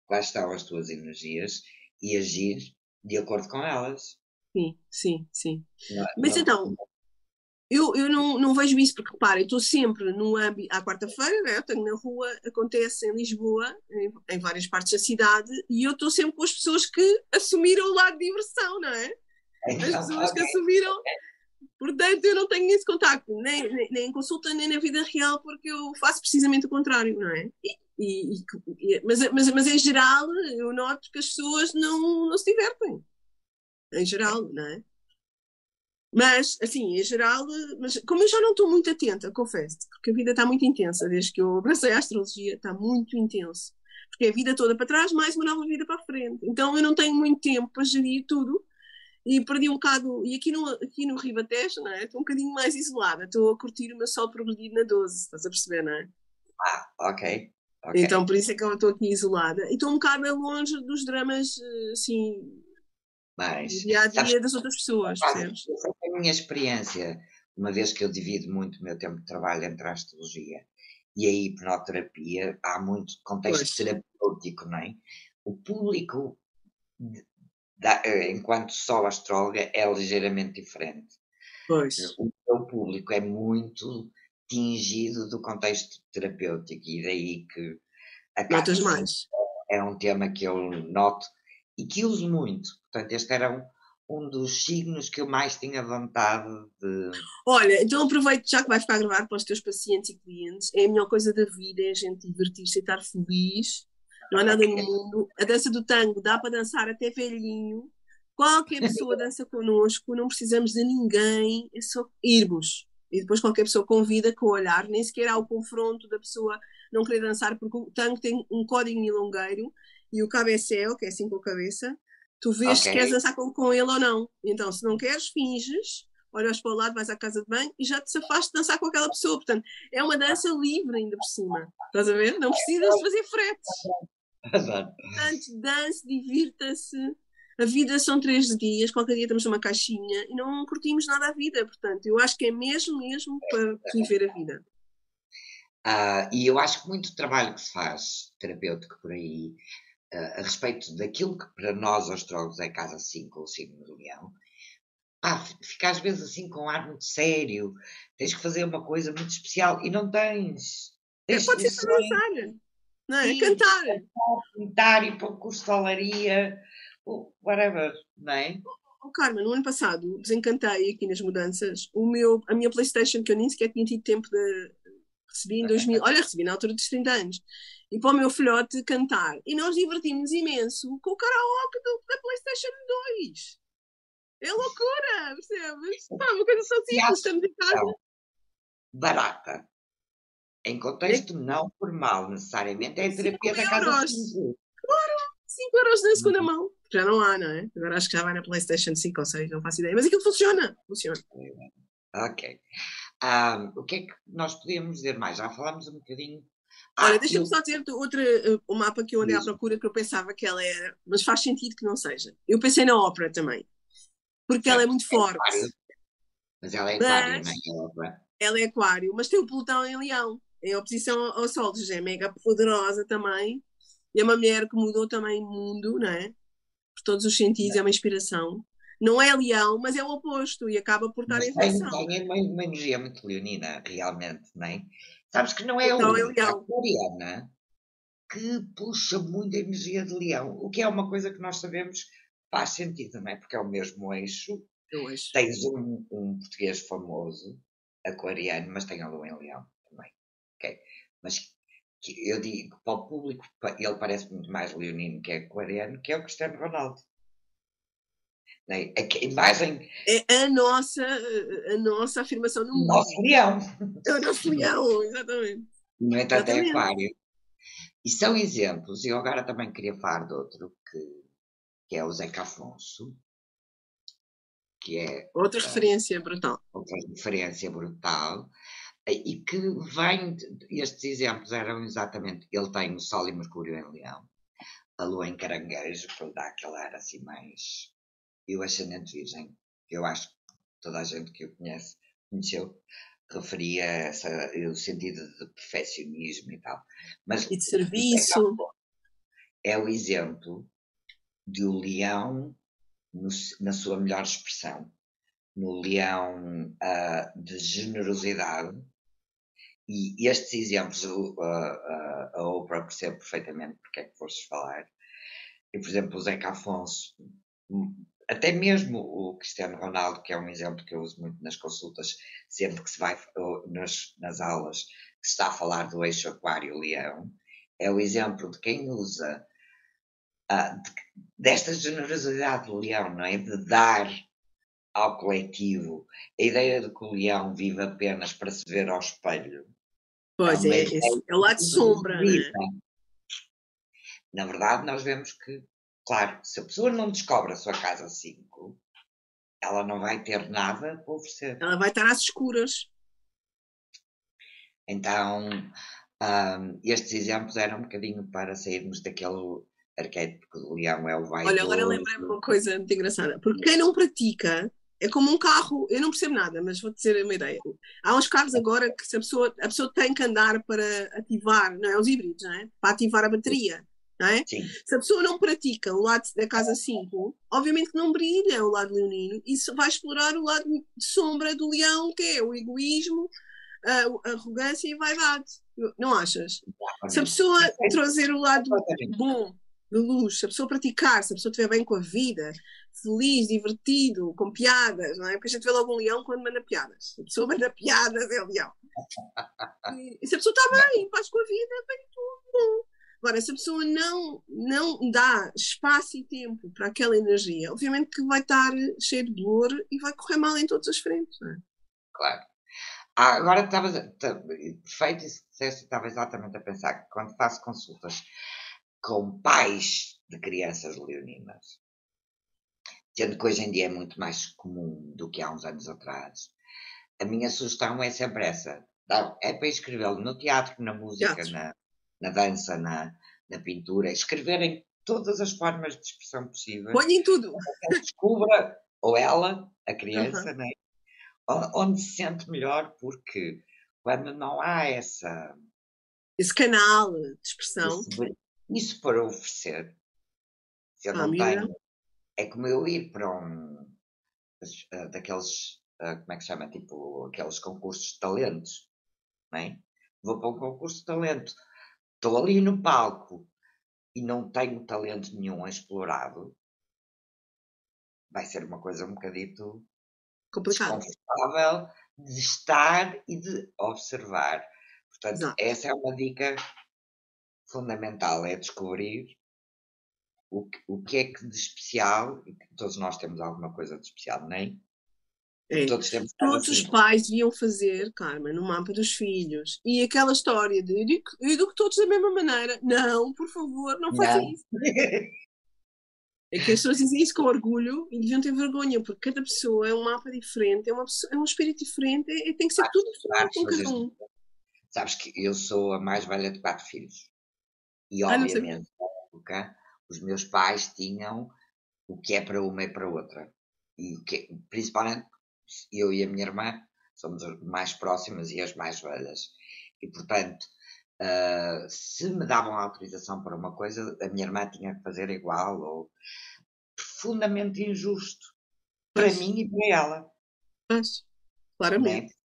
quais estão as tuas energias e agir de acordo com elas. Sim. Mas então, eu não vejo isso, porque repara, eu estou sempre no âmbito, à quarta-feira, né? Eu tenho na rua, acontece em Lisboa, em várias partes da cidade, e eu estou sempre com as pessoas que assumiram o lado de diversão, não é? As pessoas que assumiram. Portanto, eu não tenho esse contacto, nem em consulta, nem na vida real, porque eu faço precisamente o contrário, não é? Mas em geral, eu noto que as pessoas não se divertem. Em geral, não é? Mas, assim, em geral, mas como eu já não estou muito atenta, confesso, porque a vida está muito intensa, desde que eu abracei a astrologia, está muito intenso. Porque é a vida toda para trás, mais uma nova vida para a frente. Então eu não tenho muito tempo para gerir tudo e perdi um bocado. E aqui no Ribatejo, não é? Estou um bocadinho mais isolada, estou a curtir o meu sol progredido na 12, estás a perceber, não é? Ok. Então por isso é que eu estou aqui isolada e estou um bocado longe dos dramas, assim. Mas, dia a dia das outras pessoas, percebes? A minha experiência, uma vez que eu divido muito o meu tempo de trabalho entre a astrologia e a hipnoterapia, há muito contexto terapêutico, não é? O público, enquanto só astróloga, é ligeiramente diferente. Pois. O público é muito tingido do contexto terapêutico e daí que a carta é um tema que eu noto e que uso muito. Portanto, este era um dos signos que eu mais tinha vontade de... Olha, então aproveito já que vai ficar gravado para os teus pacientes e clientes. É a melhor coisa da vida, é a gente divertir-se e estar feliz. Não há nada no mundo. A dança do tango dá para dançar até velhinho. Qualquer pessoa dança connosco, não precisamos de ninguém, é só irmos. E depois qualquer pessoa convida com o olhar, nem sequer há o confronto da pessoa não querer dançar, porque o tango tem um código milongueiro e o cabeceo, que é assim com a cabeça, tu vês se queres dançar com ele ou não. Então, se não queres, finges, olhas para o lado, vais à casa de banho e já te safaste de dançar com aquela pessoa. Portanto, é uma dança livre ainda por cima. Estás a ver? Não precisas de fazer fretes. Portanto, dance, divirta-se. A vida são 3 dias, qualquer dia estamos numa caixinha e não curtimos nada a vida. Portanto, eu acho que é mesmo para viver a vida. E eu acho que muito trabalho que se faz terapêutico por aí, a respeito daquilo que para nós astrólogos é casa 5 ou signo do leão, fica às vezes assim com um ar muito sério, tens que fazer uma coisa muito especial e não tens. Pode ser para dançar, não é? Cantar. Pintar, ir para o curso de olaria, whatever, não é? Carmen, no ano passado desencantei aqui nas mudanças a minha PlayStation, que eu nem sequer tinha tido tempo de. Recebi em 2000, olha, recebi na altura dos 30 anos, e para o meu filhote cantar. E nós divertimos imenso com o karaoke da PlayStation 2. É loucura, percebes? Pá, uma coisa tão simples, estamos em casa. Barata. Em contexto não formal, necessariamente, é a terapia da casa 5. Claro, 5 euros na segunda mão. Já não há, não é? Agora acho que já vai na PlayStation 5 ou 6, não faço ideia. Mas aquilo funciona. Ok. O que é que nós podíamos dizer mais? Já falámos um bocadinho. Olha, deixa-me só dizer o mapa que eu andei à procura, que eu pensava que ela era, mas faz sentido que não seja. Eu pensei na ópera também, porque ela é muito forte. Mas ela é aquário, não é? Ópera. Ela é aquário, mas tem o Plutão em Leão, em oposição ao Sol, é mega poderosa também, e é uma mulher que mudou também o mundo, não é? Por todos os sentidos, é uma inspiração. Não é Leão, mas é o oposto e acaba por estar em função. Tem uma energia muito leonina, realmente, não é? Sabes que não é a única aquariana que puxa muita energia de leão, o que é uma coisa que nós sabemos faz sentido, não é? Porque é o mesmo eixo. Tens um português famoso, aquariano, mas tem a lua em leão também. Okay? Mas eu digo para o público, ele parece muito mais leonino que aquariano, que é o Cristiano Ronaldo. A imagem é a nossa afirmação no mundo. Nosso leão. É o nosso leão, exatamente. No entanto, é aquário. E são exemplos. Eu agora também queria falar de outro, que é o Zeca Afonso, que é outra referência brutal. Outra referência brutal. E que vem, estes exemplos eram exatamente, ele tem o Sol e Mercúrio em Leão, a Lua em Caranguejo, que lhe dá aquele ar assim mais, e o Ascendente Virgem, que eu acho que toda a gente que o conheceu, referia o sentido de perfeccionismo e tal. Mas e de serviço. É o exemplo de o leão na sua melhor expressão, no leão de generosidade. E estes exemplos, a Oprah percebe perfeitamente porque é que foste falar. E, por exemplo, o Zeca Afonso, até mesmo o Cristiano Ronaldo, que é um exemplo que eu uso muito nas consultas, sempre que se vai nas aulas, que se está a falar do eixo aquário-leão, é o exemplo de quem usa desta generosidade do leão, não é? De dar ao coletivo. A ideia de que o leão vive apenas para se ver ao espelho. Pois é o lado de sombra, não é? Na verdade, nós vemos que, claro, se a pessoa não descobre a sua casa 5, ela não vai ter nada para oferecer. Ela vai estar às escuras. Então, estes exemplos eram um bocadinho para sairmos daquele arquétipo que o leão é o vaidoso. Olha, agora lembrei-me uma coisa muito engraçada. Porque quem não pratica é como um carro. Eu não percebo nada, mas vou dizer uma ideia. Há uns carros agora que a pessoa tem que andar para ativar, não é? Os híbridos, não é? Para ativar a bateria. Não é? Sim. Se a pessoa não pratica o lado da casa 5, obviamente que não brilha o lado leonino e vai explorar o lado de sombra do leão, que é o egoísmo, a arrogância e a vaidade. Não achas? Exatamente. Se a pessoa trazer o lado bom, de luz, se a pessoa praticar, se a pessoa estiver bem com a vida, feliz, divertido, com piadas, não é? Porque a gente vê logo um leão quando manda piadas. Se a pessoa manda piadas, é o leão. E se a pessoa está bem, em paz com a vida, bem tudo. Agora, se a pessoa não dá espaço e tempo para aquela energia, obviamente que vai estar cheio de dor e vai correr mal em todas as frentes, não é? Claro. Agora perfeito isso que disseste, estava exatamente a pensar que quando faço consultas com pais de crianças leoninas, sendo que hoje em dia é muito mais comum do que há uns anos atrás, a minha sugestão é sempre essa. É para escrevê-lo no teatro, na música, na dança, na pintura, escreverem todas as formas de expressão possíveis. Põe em tudo. Ele descubra, ou ela, a criança, Uhum. né? Onde se sente melhor, porque quando não há Esse canal de expressão. isso para oferecer, se eu Ah, não mira. tenho, é como eu ir para daqueles, como é que se chama, tipo, aqueles concursos de talentos, não é? Vou para um concurso de talento, estou ali no palco e não tenho talento nenhum explorado, vai ser uma coisa um bocadito Complicado. desconfortável de estar e de observar. Portanto, Exato. essa é uma dica fundamental, é descobrir o que é que de especial, e todos nós temos alguma coisa de especial, não é? Porque É. todos temos cada Todos os assim. pais deviam fazer, Carmen, no mapa dos filhos. E aquela história de eduque todos da mesma maneira. Não, por favor, não faça Não. isso. É que as pessoas dizem isso com orgulho e deviam ter vergonha, porque cada pessoa é um mapa diferente, é um espírito diferente, tem que ser tudo diferente Claro, com mas cada um. sabes que eu sou a mais velha de 4 filhos. E Ah, não sabia. obviamente, na época, os meus pais tinham o que é para uma e para outra. E principalmente eu e a minha irmã somos as mais próximas e as mais velhas. E portanto, se me davam autorização para uma coisa, a minha irmã tinha que fazer igual, ou profundamente injusto para Pois, mim e para ela, pois, né? claramente.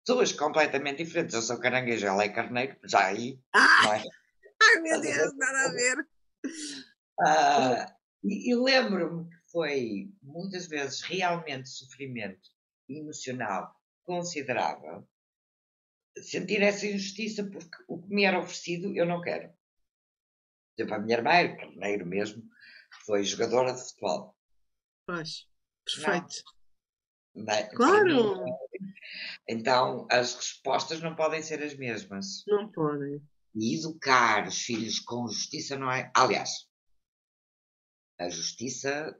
Pessoas completamente diferentes. Eu sou caranguejo, ela é carneiro, já aí, Ah, não é? ai meu Estás a ver? Deus, nada a ver. Ah, e lembro-me que foi muitas vezes realmente sofrimento emocional considerável sentir essa injustiça porque o que me era oferecido eu não quero. Por exemplo, a minha irmã, carneiro mesmo, foi jogadora de futebol. Pois, Não, perfeito. para mim. Claro, Então, as respostas não podem ser as mesmas. não podem. E educar os filhos com justiça não é. Aliás, a justiça,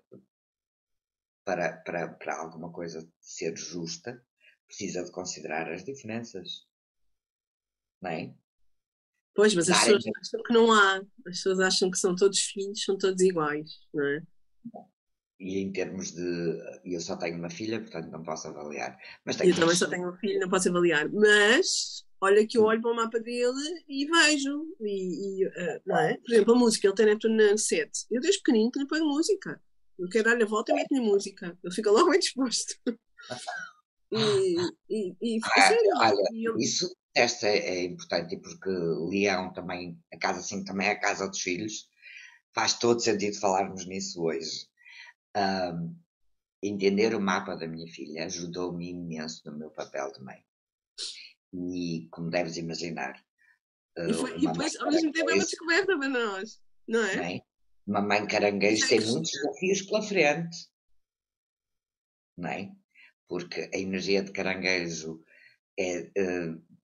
para alguma coisa ser justa, precisa de considerar as diferenças. Não é? Pois, mas as Darem. pessoas acham que não há. As pessoas acham que são todos filhos, são todos iguais, não é? E em termos de. Eu só tenho uma filha, portanto não posso avaliar. Mas E eu tenho uma também só excelente. tenho um filho, não posso avaliar. Mas, olha que eu olho para o mapa dele e vejo. Não é? Por exemplo, a música, ele tem Neptuno na 7. Eu desde pequenino que lhe ponho música. Eu quero dar-lhe a volta e meto-lhe música. Ele fica logo bem disposto. A sério. Olha, E eu, isso esta é importante, porque Leão também, a casa 5 também é a casa dos filhos. Faz todo sentido falarmos nisso hoje. Um, Entender o mapa da minha filha ajudou-me imenso no meu papel de mãe. E, como deves imaginar, e uma mãe depois, ao mesmo tempo, é uma caranguejo, descoberta para nós. Não não é? é? Uma mãe Isso caranguejo é tem muitos crescer. desafios pela frente, não é? Porque a energia de caranguejo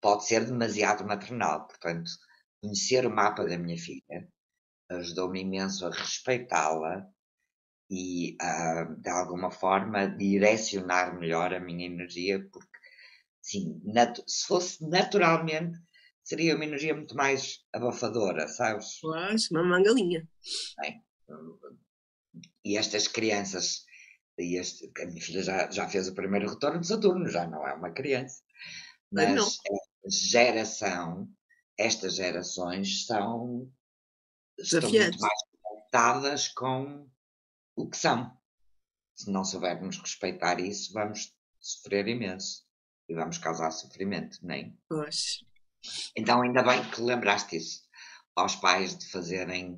pode ser demasiado maternal. Portanto, conhecer o mapa da minha filha ajudou-me imenso a respeitá-la e a, de alguma forma, direcionar melhor a minha energia, porque, sim, se fosse naturalmente, seria uma energia muito mais abafadora, sabes? Pois, uma mangalinha. Bem, e estas crianças, a minha filha já fez o primeiro retorno de Saturno, já não é uma criança, Pois não. mas geração, estas gerações estão muito Desafiante. mais conectadas com o que são. Se não soubermos respeitar isso, vamos sofrer imenso e vamos causar sofrimento, nem? Pois. Então, ainda bem que lembraste isso aos pais de fazerem.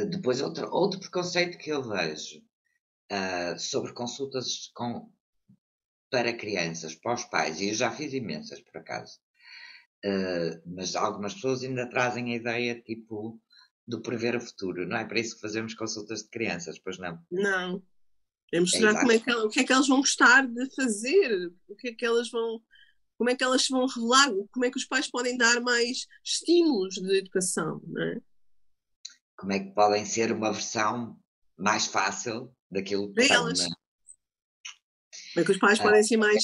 Depois, outro preconceito que eu vejo sobre consultas para crianças, para os pais, e eu já fiz imensas por acaso, mas algumas pessoas ainda trazem a ideia tipo do prever o futuro. Não é para isso que fazemos consultas de crianças, pois não? Não. É É mostrar exato. o que é que elas vão gostar de fazer, o que é que elas vão, como é que elas se vão revelar, como é que os pais podem dar mais estímulos de educação, não é? Como é que podem ser uma versão mais fácil daquilo que Para são, né? elas. Como é que os pais podem ser mais.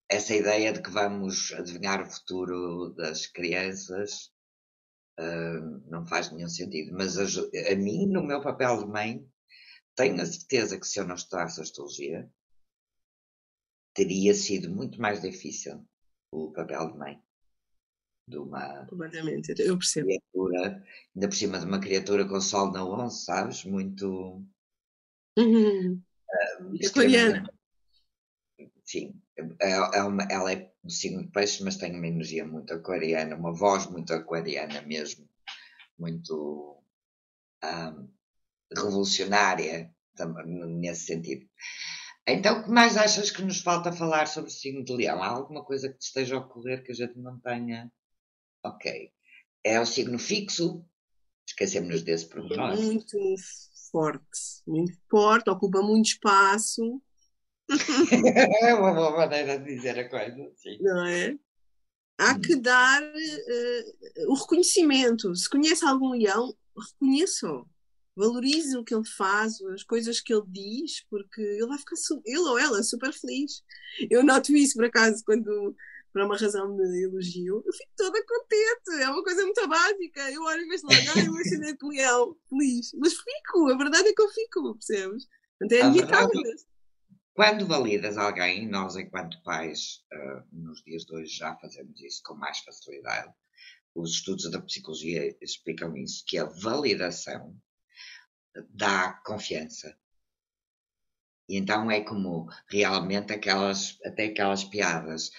Essa ideia de que vamos adivinhar o futuro das crianças Não faz nenhum sentido. Mas a mim, no meu papel de mãe, tenho a certeza que se eu não estudasse astrologia, teria sido muito mais difícil o papel de mãe de uma Completamente, eu percebo. criatura, ainda por cima de uma criatura com sol na 11, sabes? Muito Aquariana. extremamente. Sim, ela é do signo de peixe, mas tem uma energia muito aquariana, uma voz muito aquariana mesmo, muito revolucionária nesse sentido. Então, o que mais achas que nos falta falar sobre o signo de Leão? Há alguma coisa que te esteja a ocorrer que a gente não tenha? Ok. É o signo fixo? Esquecemos desse pormenor. Muito forte, ocupa muito espaço. É uma boa maneira de dizer a coisa, sim. Não é? Há que dar o reconhecimento. Se conhece algum leão, reconheçam. Valorize o que ele faz, as coisas que ele diz, porque ele vai ficar, ele ou ela, super feliz. Eu noto isso, por acaso, quando, por uma razão, me elogio, eu fico toda contente. É uma coisa muito básica. Eu olho e vejo logo, um excelente leão, feliz. Mas fico, a verdade é que eu fico, percebes? Portanto, é admirável. Quando validas alguém, nós, enquanto pais, nos dias de hoje já fazemos isso com mais facilidade. Os estudos da psicologia explicam isso, que a validação dá confiança. E então é como realmente até aquelas piadas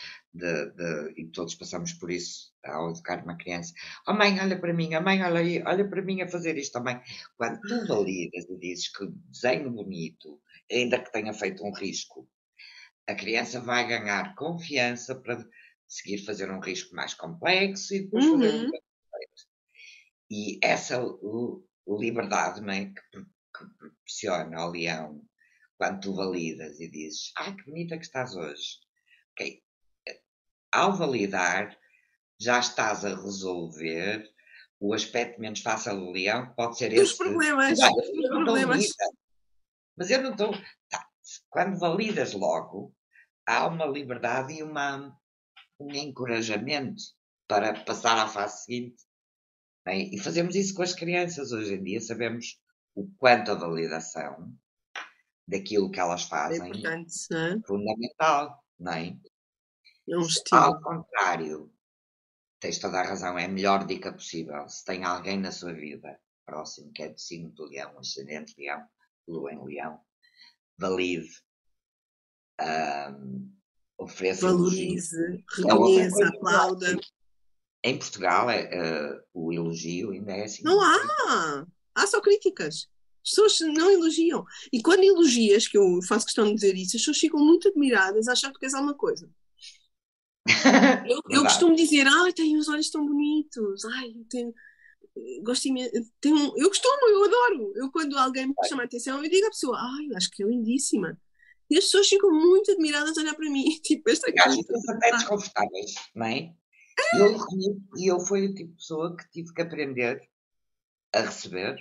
e todos passamos por isso ao educar uma criança. Oh mãe, olha para mim, a mãe, olha para mim a fazer isto também. Quando tu validas e dizes que desenho bonito, ainda que tenha feito um risco, a criança vai ganhar confiança para seguir fazer um risco mais complexo e depois fazer um complexo. E essa liberdade, não é, que proporciona ao leão quando tu validas e dizes, que bonita que estás hoje. Ok. Ao validar, já estás a resolver o aspecto menos fácil do leão, que pode ser esse. Os problemas. Eu não estou bonita, mas eu não estou. Quando validas logo, há uma liberdade e um encorajamento para passar à fase seguinte. Bem, e fazemos isso com as crianças hoje em dia, sabemos o quanto a validação daquilo que elas fazem é fundamental, não é? É um estilo. Ao contrário, tens toda a razão, é a melhor dica possível. Se tem alguém na sua vida próximo que é de signo do leão, ascendente leão, lua em leão, valide, ofereça valorize, reconheça, aplauda. Em Portugal, o elogio ainda é assim. Não há! Há só críticas. As pessoas não elogiam. E quando elogias, que eu faço questão de dizer isso, as pessoas ficam muito admiradas, achando que és alguma coisa. eu costumo dizer, tem os olhos tão bonitos, gosto imenso. Eu adoro. Eu, quando alguém me chama a atenção, eu digo à pessoa, acho que é lindíssima. E as pessoas ficam muito admiradas a olhar para mim. Tipo, esta acho que são até desconfortáveis, não é? E eu fui o tipo de pessoa que tive que aprender a receber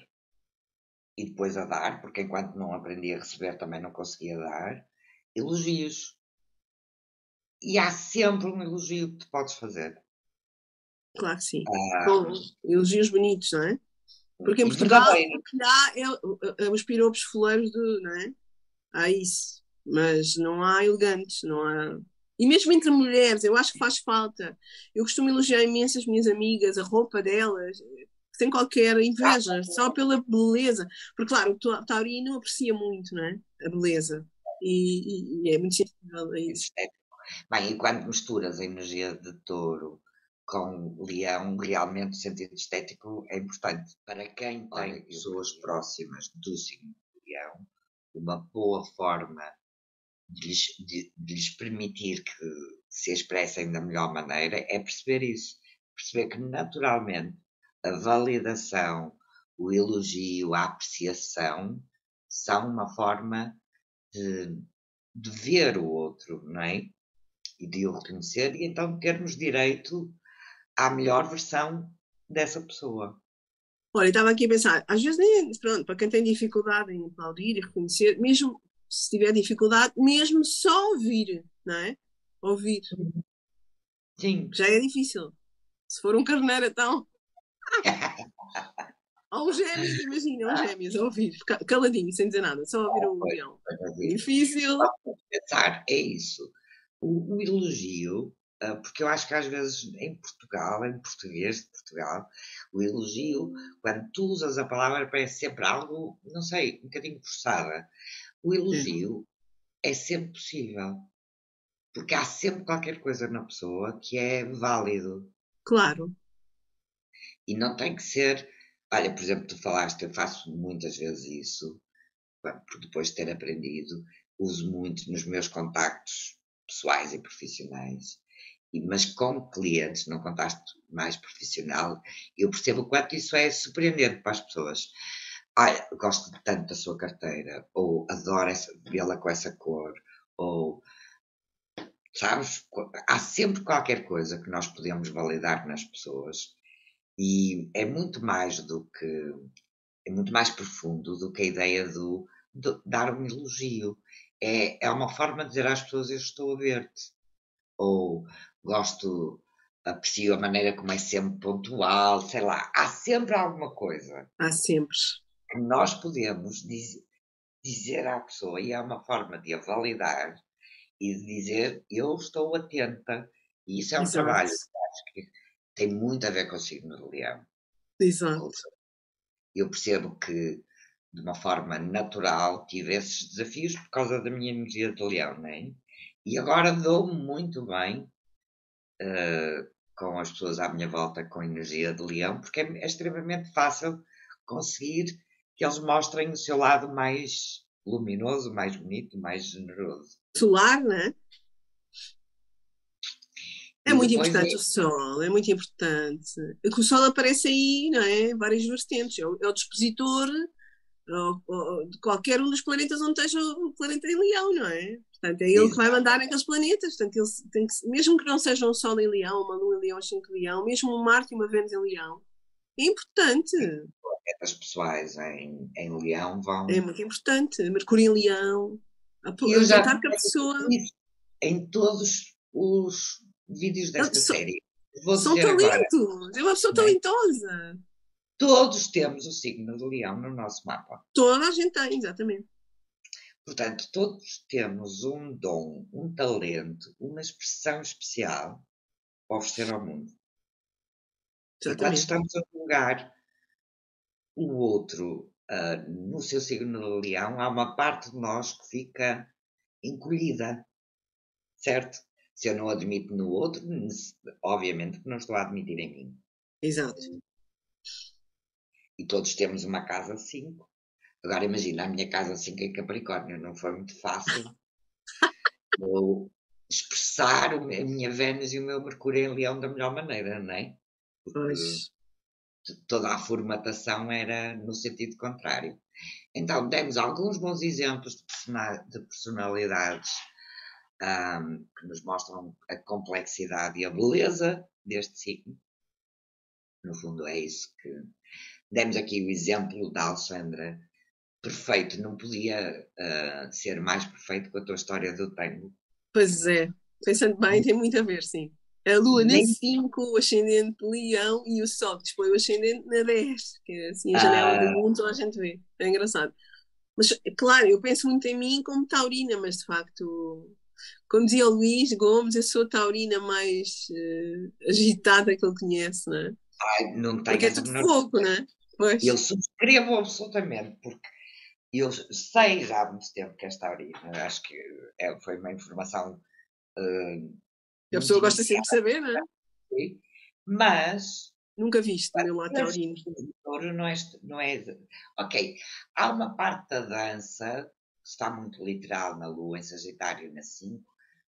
e depois a dar, porque enquanto não aprendi a receber também não conseguia dar elogios. E há sempre um elogio que tu podes fazer. Claro que sim. Elogios bonitos, não é? Porque em Portugal o que há é os piropos foleiros, não é? Há isso. Mas não há elegantes, não há. E mesmo entre mulheres, eu acho que faz falta. Eu costumo elogiar imenso as minhas amigas, a roupa delas, sem qualquer inveja, só pela beleza. Porque, claro, o taurino aprecia muito, não é? A beleza. E é muito sensível a isso. Bem, e quando misturas a energia de touro com leão, realmente o sentido estético é importante. Para quem tem pessoas próximas do signo de leão, uma boa forma de lhes permitir que se expressem da melhor maneira é perceber isso. Perceber que naturalmente a validação, o elogio, a apreciação são uma forma de ver o outro, não é? E de o reconhecer e então termos direito à melhor versão dessa pessoa. Olha, eu estava aqui a pensar, às vezes, pronto, para quem tem dificuldade em aplaudir e reconhecer, mesmo se tiver dificuldade, mesmo só ouvir, não é? Ouvir. Sim. Já é difícil. Se for um carneiro, então. Ou os gêmeos, imagina, os gêmeos a ouvir, caladinho, sem dizer nada, só a ouvir o leão. Difícil. Pensar, é isso. O elogio, porque eu acho que às vezes em Portugal, em português de Portugal, o elogio, quando tu usas a palavra, parece sempre algo, não sei, um bocadinho forçada. O elogio é sempre possível. Porque há sempre qualquer coisa na pessoa que é válido. Claro. E não tem que ser. Olha, por exemplo, tu falaste, eu faço muitas vezes isso, por depois de ter aprendido, uso muito nos meus contactos pessoais e profissionais, mas com clientes, num contacto mais profissional, eu percebo o quanto isso é surpreendente para as pessoas. Olha, gosto tanto da sua carteira, ou adoro vê-la com essa cor, ou sabes, há sempre qualquer coisa que nós podemos validar nas pessoas e é muito mais profundo do que a ideia de dar um elogio. É uma forma de dizer às pessoas eu estou a ver-te. Ou aprecio a maneira como é sempre pontual, sei lá. Há sempre alguma coisa. Há sempre. Que nós podemos dizer à pessoa e é uma forma de a validar e de dizer eu estou atenta. E isso é um trabalho que acho que tem muito a ver com o signo de Leão. Exato. Eu percebo que de uma forma natural tive esses desafios por causa da minha energia de Leão, não é? E agora dou-me muito bem com as pessoas à minha volta com energia de Leão, porque é extremamente fácil conseguir que eles mostrem o seu lado mais luminoso, mais bonito, mais generoso. Solar, não é? É muito importante o sol, é muito importante. O sol aparece aí, não é? Várias vertentes. É o dispositor de qualquer um dos planetas onde esteja o planeta em Leão, não é? Portanto, é ele que vai mandar naqueles planetas. Portanto, ele tem que, mesmo que não seja um Sol em Leão, uma Lua em Leão, 5 em Leão, mesmo um Marte e uma Vênus em Leão, é importante. As pessoais em Leão vão. É muito importante. Mercúrio em Leão. Eu já Tentar que a pessoa. Em todos os vídeos desta série. Vou são talentos! É uma pessoa talentosa. Todos temos o signo de Leão no nosso mapa. Toda a gente tem, exatamente. Portanto, todos temos um dom, um talento, uma expressão especial a oferecer ao mundo. Exatamente. E quando estamos a julgar o outro no seu signo de Leão, há uma parte de nós que fica encolhida, certo? Se eu não admito no outro, obviamente que não estou a admitir em mim. Exato. E todos temos uma casa 5. Agora imagina, a minha casa 5 em Capricórnio, não foi muito fácil eu expressar a minha Vênus e o meu Mercúrio em Leão da melhor maneira, não é? Porque toda a formatação era no sentido contrário. Então, demos alguns bons exemplos de personalidades que nos mostram a complexidade e a beleza deste signo. No fundo, é isso que demos aqui o exemplo da Alexandra. Perfeito, não podia ser mais perfeito com a tua história do tango. Pois é, pensando bem, tem muito a ver, sim. A Lua na 5, o ascendente Leão e o Sol, que dispõe o ascendente na 10, que é assim a janela do mundo, toda a gente vê. É engraçado. Mas, claro, eu penso muito em mim como taurina, mas de facto, como dizia o Luís Gomes, eu sou a taurina mais agitada que ele conhece, não é? Ai, não tenho. Porque é tudo fogo, não é? Pois. Eu subscrevo absolutamente, porque eu sei já há muito tempo que és taurina. Acho que foi uma informação que a pessoa gosta sempre de saber, não é? Sim. Mas nunca viste o meu lado taurino. Não é. Ok, há uma parte da dança que está muito literal na Lua, em Sagitário, na 5,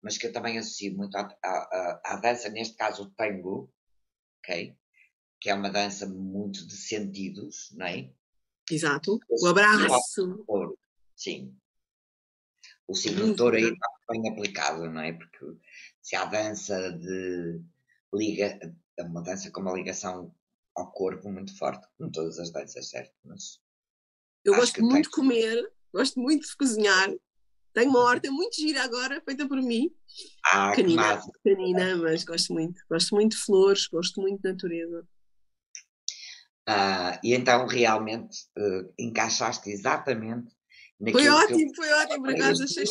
mas que eu também associo muito à dança, neste caso o tango, ok? Que é uma dança muito de sentidos, não é? Exato. O abraço. Sim. O signo de touro aí está bem aplicado, não é? Porque se há dança de liga, é uma dança com uma ligação ao corpo muito forte, como todas as danças, certo? Mas eu gosto muito de comer, gosto muito de cozinhar. Tenho uma horta muito gira agora, feita por mim. Canina, mas gosto muito. Gosto muito de flores, gosto muito de natureza. E então realmente encaixaste exatamente Foi naquilo que eu ótimo, por acaso achei.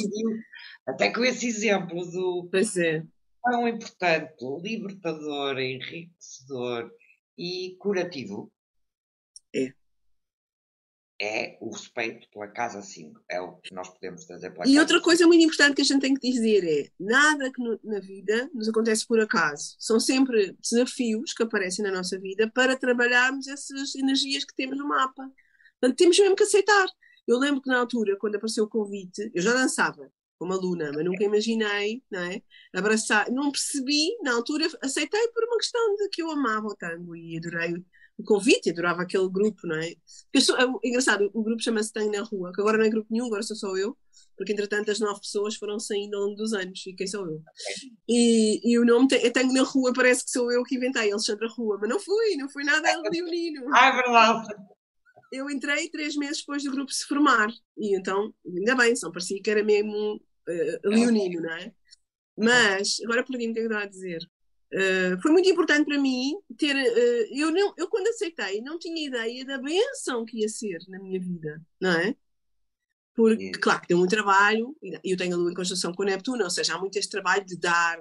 até com esse exemplo do Pois é. tão importante, libertador, enriquecedor e curativo é o respeito pela Casa 5. É o que nós podemos trazer para a E Casa outra 5. coisa muito importante que a gente tem que dizer é: nada que na vida nos acontece por acaso. São sempre desafios que aparecem na nossa vida para trabalharmos essas energias que temos no mapa. Portanto, temos mesmo que aceitar. Eu lembro que na altura, quando apareceu o convite, eu já dançava como aluna, mas nunca imaginei, não é? Abraçar. Não percebi, na altura, aceitei por uma questão de que eu amava o tango e adorei o convite, adorava aquele grupo, não é? Engraçado, o grupo chama-se Tango na Rua, que agora não é grupo nenhum, agora sou só eu, porque entretanto as 9 pessoas foram saindo ao longo dos anos, fiquei só eu. E o nome é Tango na Rua, parece que sou eu que inventei, Alexandra Rua, mas não fui nada leonino. É verdade. Eu entrei 3 meses depois do grupo se formar, e então, ainda bem, só parecia que era mesmo leonino, não é? Mas, agora perdi-me o que eu estava a dizer. Foi muito importante para mim ter. Eu, quando aceitei, não tinha ideia da bênção que ia ser na minha vida, não é? Porque, claro, que deu muito trabalho, e eu tenho a Lua em conjunção com o Neptuno, ou seja, há muito este trabalho de dar,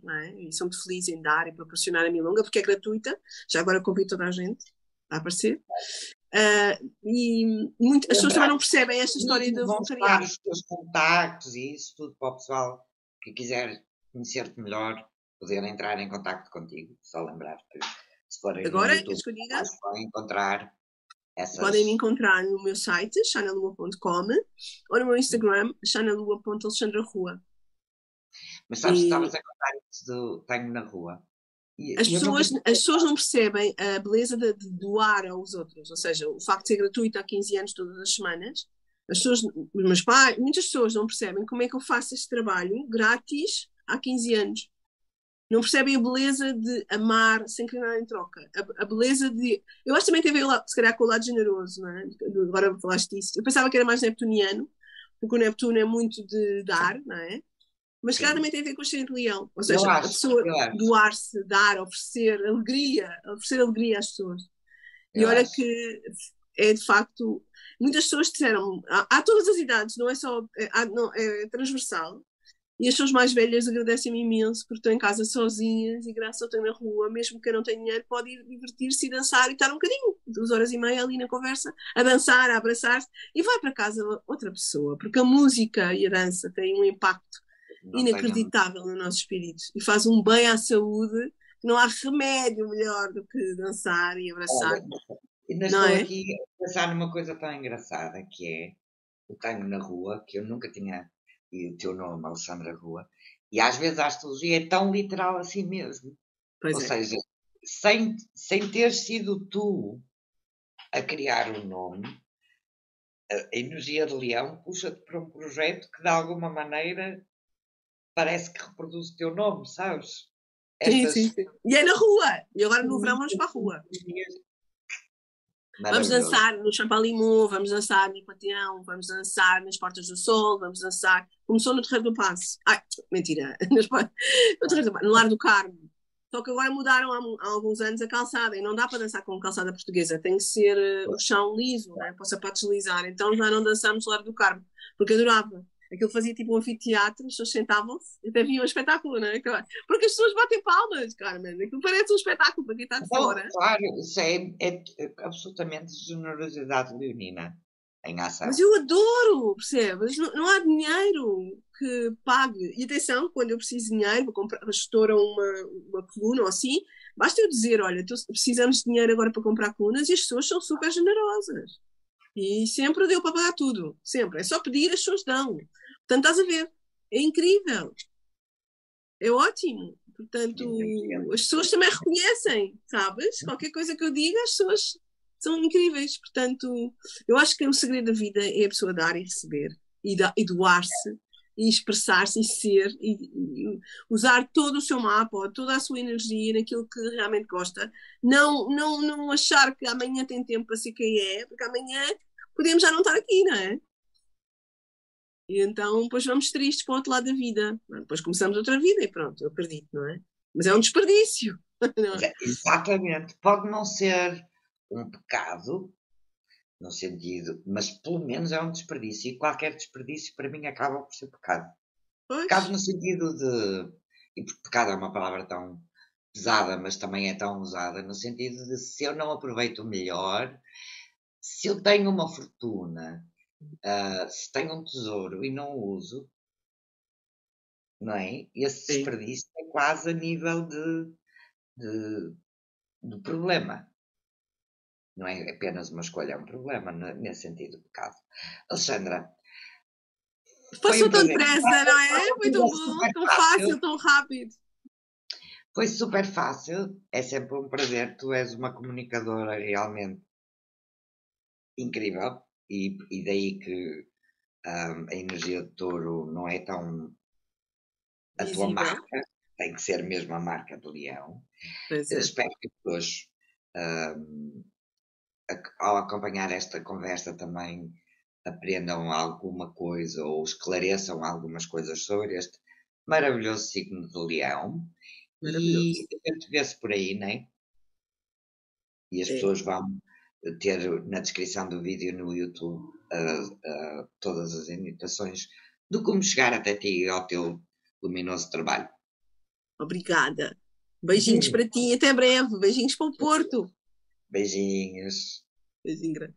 não é? E sou muito feliz em dar e proporcionar a Milonga, porque é gratuita, já agora convido toda a gente a aparecer. E as pessoas também não percebem esta história do voluntariado. Os teus contactos e isso tudo para o pessoal que quiser conhecer-te melhor, poder entrar em contacto contigo. Só lembrar que se forem agora, no YouTube, podem encontrar essas... Podem me encontrar no meu site, chanalua.com, ou no meu Instagram, chanalua.alexandrarua. Mas sabes, estavas a contar isso do Tango na Rua. As pessoas não percebem a beleza de doar aos outros, ou seja, o facto de ser gratuito há 15 anos todas as semanas. As pessoas, os meus pais, muitas pessoas não percebem como é que eu faço este trabalho grátis há 15 anos. Não percebem a beleza de amar sem querer nada em troca. A beleza de... Eu acho que também tem a ver, se calhar, com o lado generoso, não é? Agora falaste disso. Eu pensava que era mais neptuniano, porque o Neptuno é muito de dar, não é? Mas se calhar também tem a ver com o ascendente leão. Ou seja, a pessoa doar-se, dar, oferecer alegria às pessoas. E olha que é de facto... Muitas pessoas disseram, há todas as idades, não é só... é transversal. E as pessoas mais velhas agradecem-me imenso porque estão em casa sozinhas e graças ao estar na rua, mesmo que eu não tenha dinheiro, pode ir divertir-se e dançar e estar um bocadinho, 2h30 ali na conversa, a dançar, a abraçar-se, e vai para casa outra pessoa, porque a música e a dança têm um impacto inacreditável no nosso espírito e faz um bem à saúde. Não há remédio melhor do que dançar e abraçar. Ainda estou aqui a pensar numa coisa tão engraçada que é o Tango na Rua, que eu nunca tinha... E o teu nome, Alexandra Rua. E às vezes a astrologia é tão literal assim mesmo. Ou seja, sem ter sido tu a criar o nome, a energia de leão puxa-te para um projeto que de alguma maneira parece que reproduz o teu nome, sabes? Sim. E é na rua. E agora no verão vamos para a rua. Vamos dançar no Champalimau, vamos dançar no Panteão, vamos dançar nas Portas do Sol, vamos dançar... Começou no Terreiro do Paço. Mentira. No Lar do Carmo. Só que agora mudaram há alguns anos a calçada e não dá para dançar com calçada portuguesa. Tem que ser o chão liso, né? Para os sapatos deslizar. Então já não dançamos no Lar do Carmo, porque adorava. Aquilo fazia tipo um anfiteatro, as pessoas sentavam-se e até via um espetáculo, não é? Porque as pessoas batem palmas, Carmen. Aquilo parece um espetáculo para quem está de fora. Claro, isso é absolutamente generosidade leonina em ação. Mas eu adoro, percebes? Não há dinheiro que pague. E atenção, quando eu preciso de dinheiro, vou comprar, estouram uma coluna ou assim, basta eu dizer, olha, precisamos de dinheiro agora para comprar colunas e as pessoas são super generosas. E sempre deu para pagar tudo. Sempre. É só pedir, as pessoas dão. Portanto, estás a ver? É incrível. É ótimo. Portanto, as pessoas também reconhecem, sabes? Qualquer coisa que eu diga, as pessoas são incríveis. Portanto, eu acho que o segredo da vida é a pessoa dar e receber. E doar-se. E expressar-se e ser. E usar todo o seu mapa, toda a sua energia naquilo que realmente gosta. Não achar que amanhã tem tempo para ser quem é, porque amanhã podemos já não estar aqui, não é? E então, depois vamos tristes para o outro lado da vida. Depois começamos outra vida e pronto, eu acredito, não é? Mas é um desperdício. Não é? Exatamente. Pode não ser um pecado, no sentido, mas pelo menos é um desperdício, e qualquer desperdício para mim acaba por ser pecado. Pecado Pois, no sentido de. E pecado é uma palavra tão pesada, mas também é tão usada, no sentido de se eu não aproveito o melhor, se eu tenho uma fortuna, se tenho um tesouro e não o uso, não é? Esse sim. desperdício é quase a nível de, de problema. Não é apenas uma escolha, é um problema nesse sentido, pecado. Alexandra, foi Passou um tão prazer. depressa, não é? Foi tão Foi bom, super tão fácil. fácil, tão rápido. Foi super fácil. É sempre um prazer. Tu és uma comunicadora realmente incrível. E daí que a energia de touro não é tão a tua Visível. marca. Tem que ser mesmo a marca do leão. Pois é. Espero que depois, um, ao acompanhar esta conversa, também aprendam alguma coisa ou esclareçam algumas coisas sobre este maravilhoso signo do leão. E Maravilhoso. a gente vê-se por aí, né? E as É. pessoas vão ter na descrição do vídeo no YouTube todas as indicações de como chegar até ti e ao teu luminoso trabalho. Obrigada. Beijinhos para ti, até breve. Beijinhos para o Porto. Beijinhos. Beijinho grande.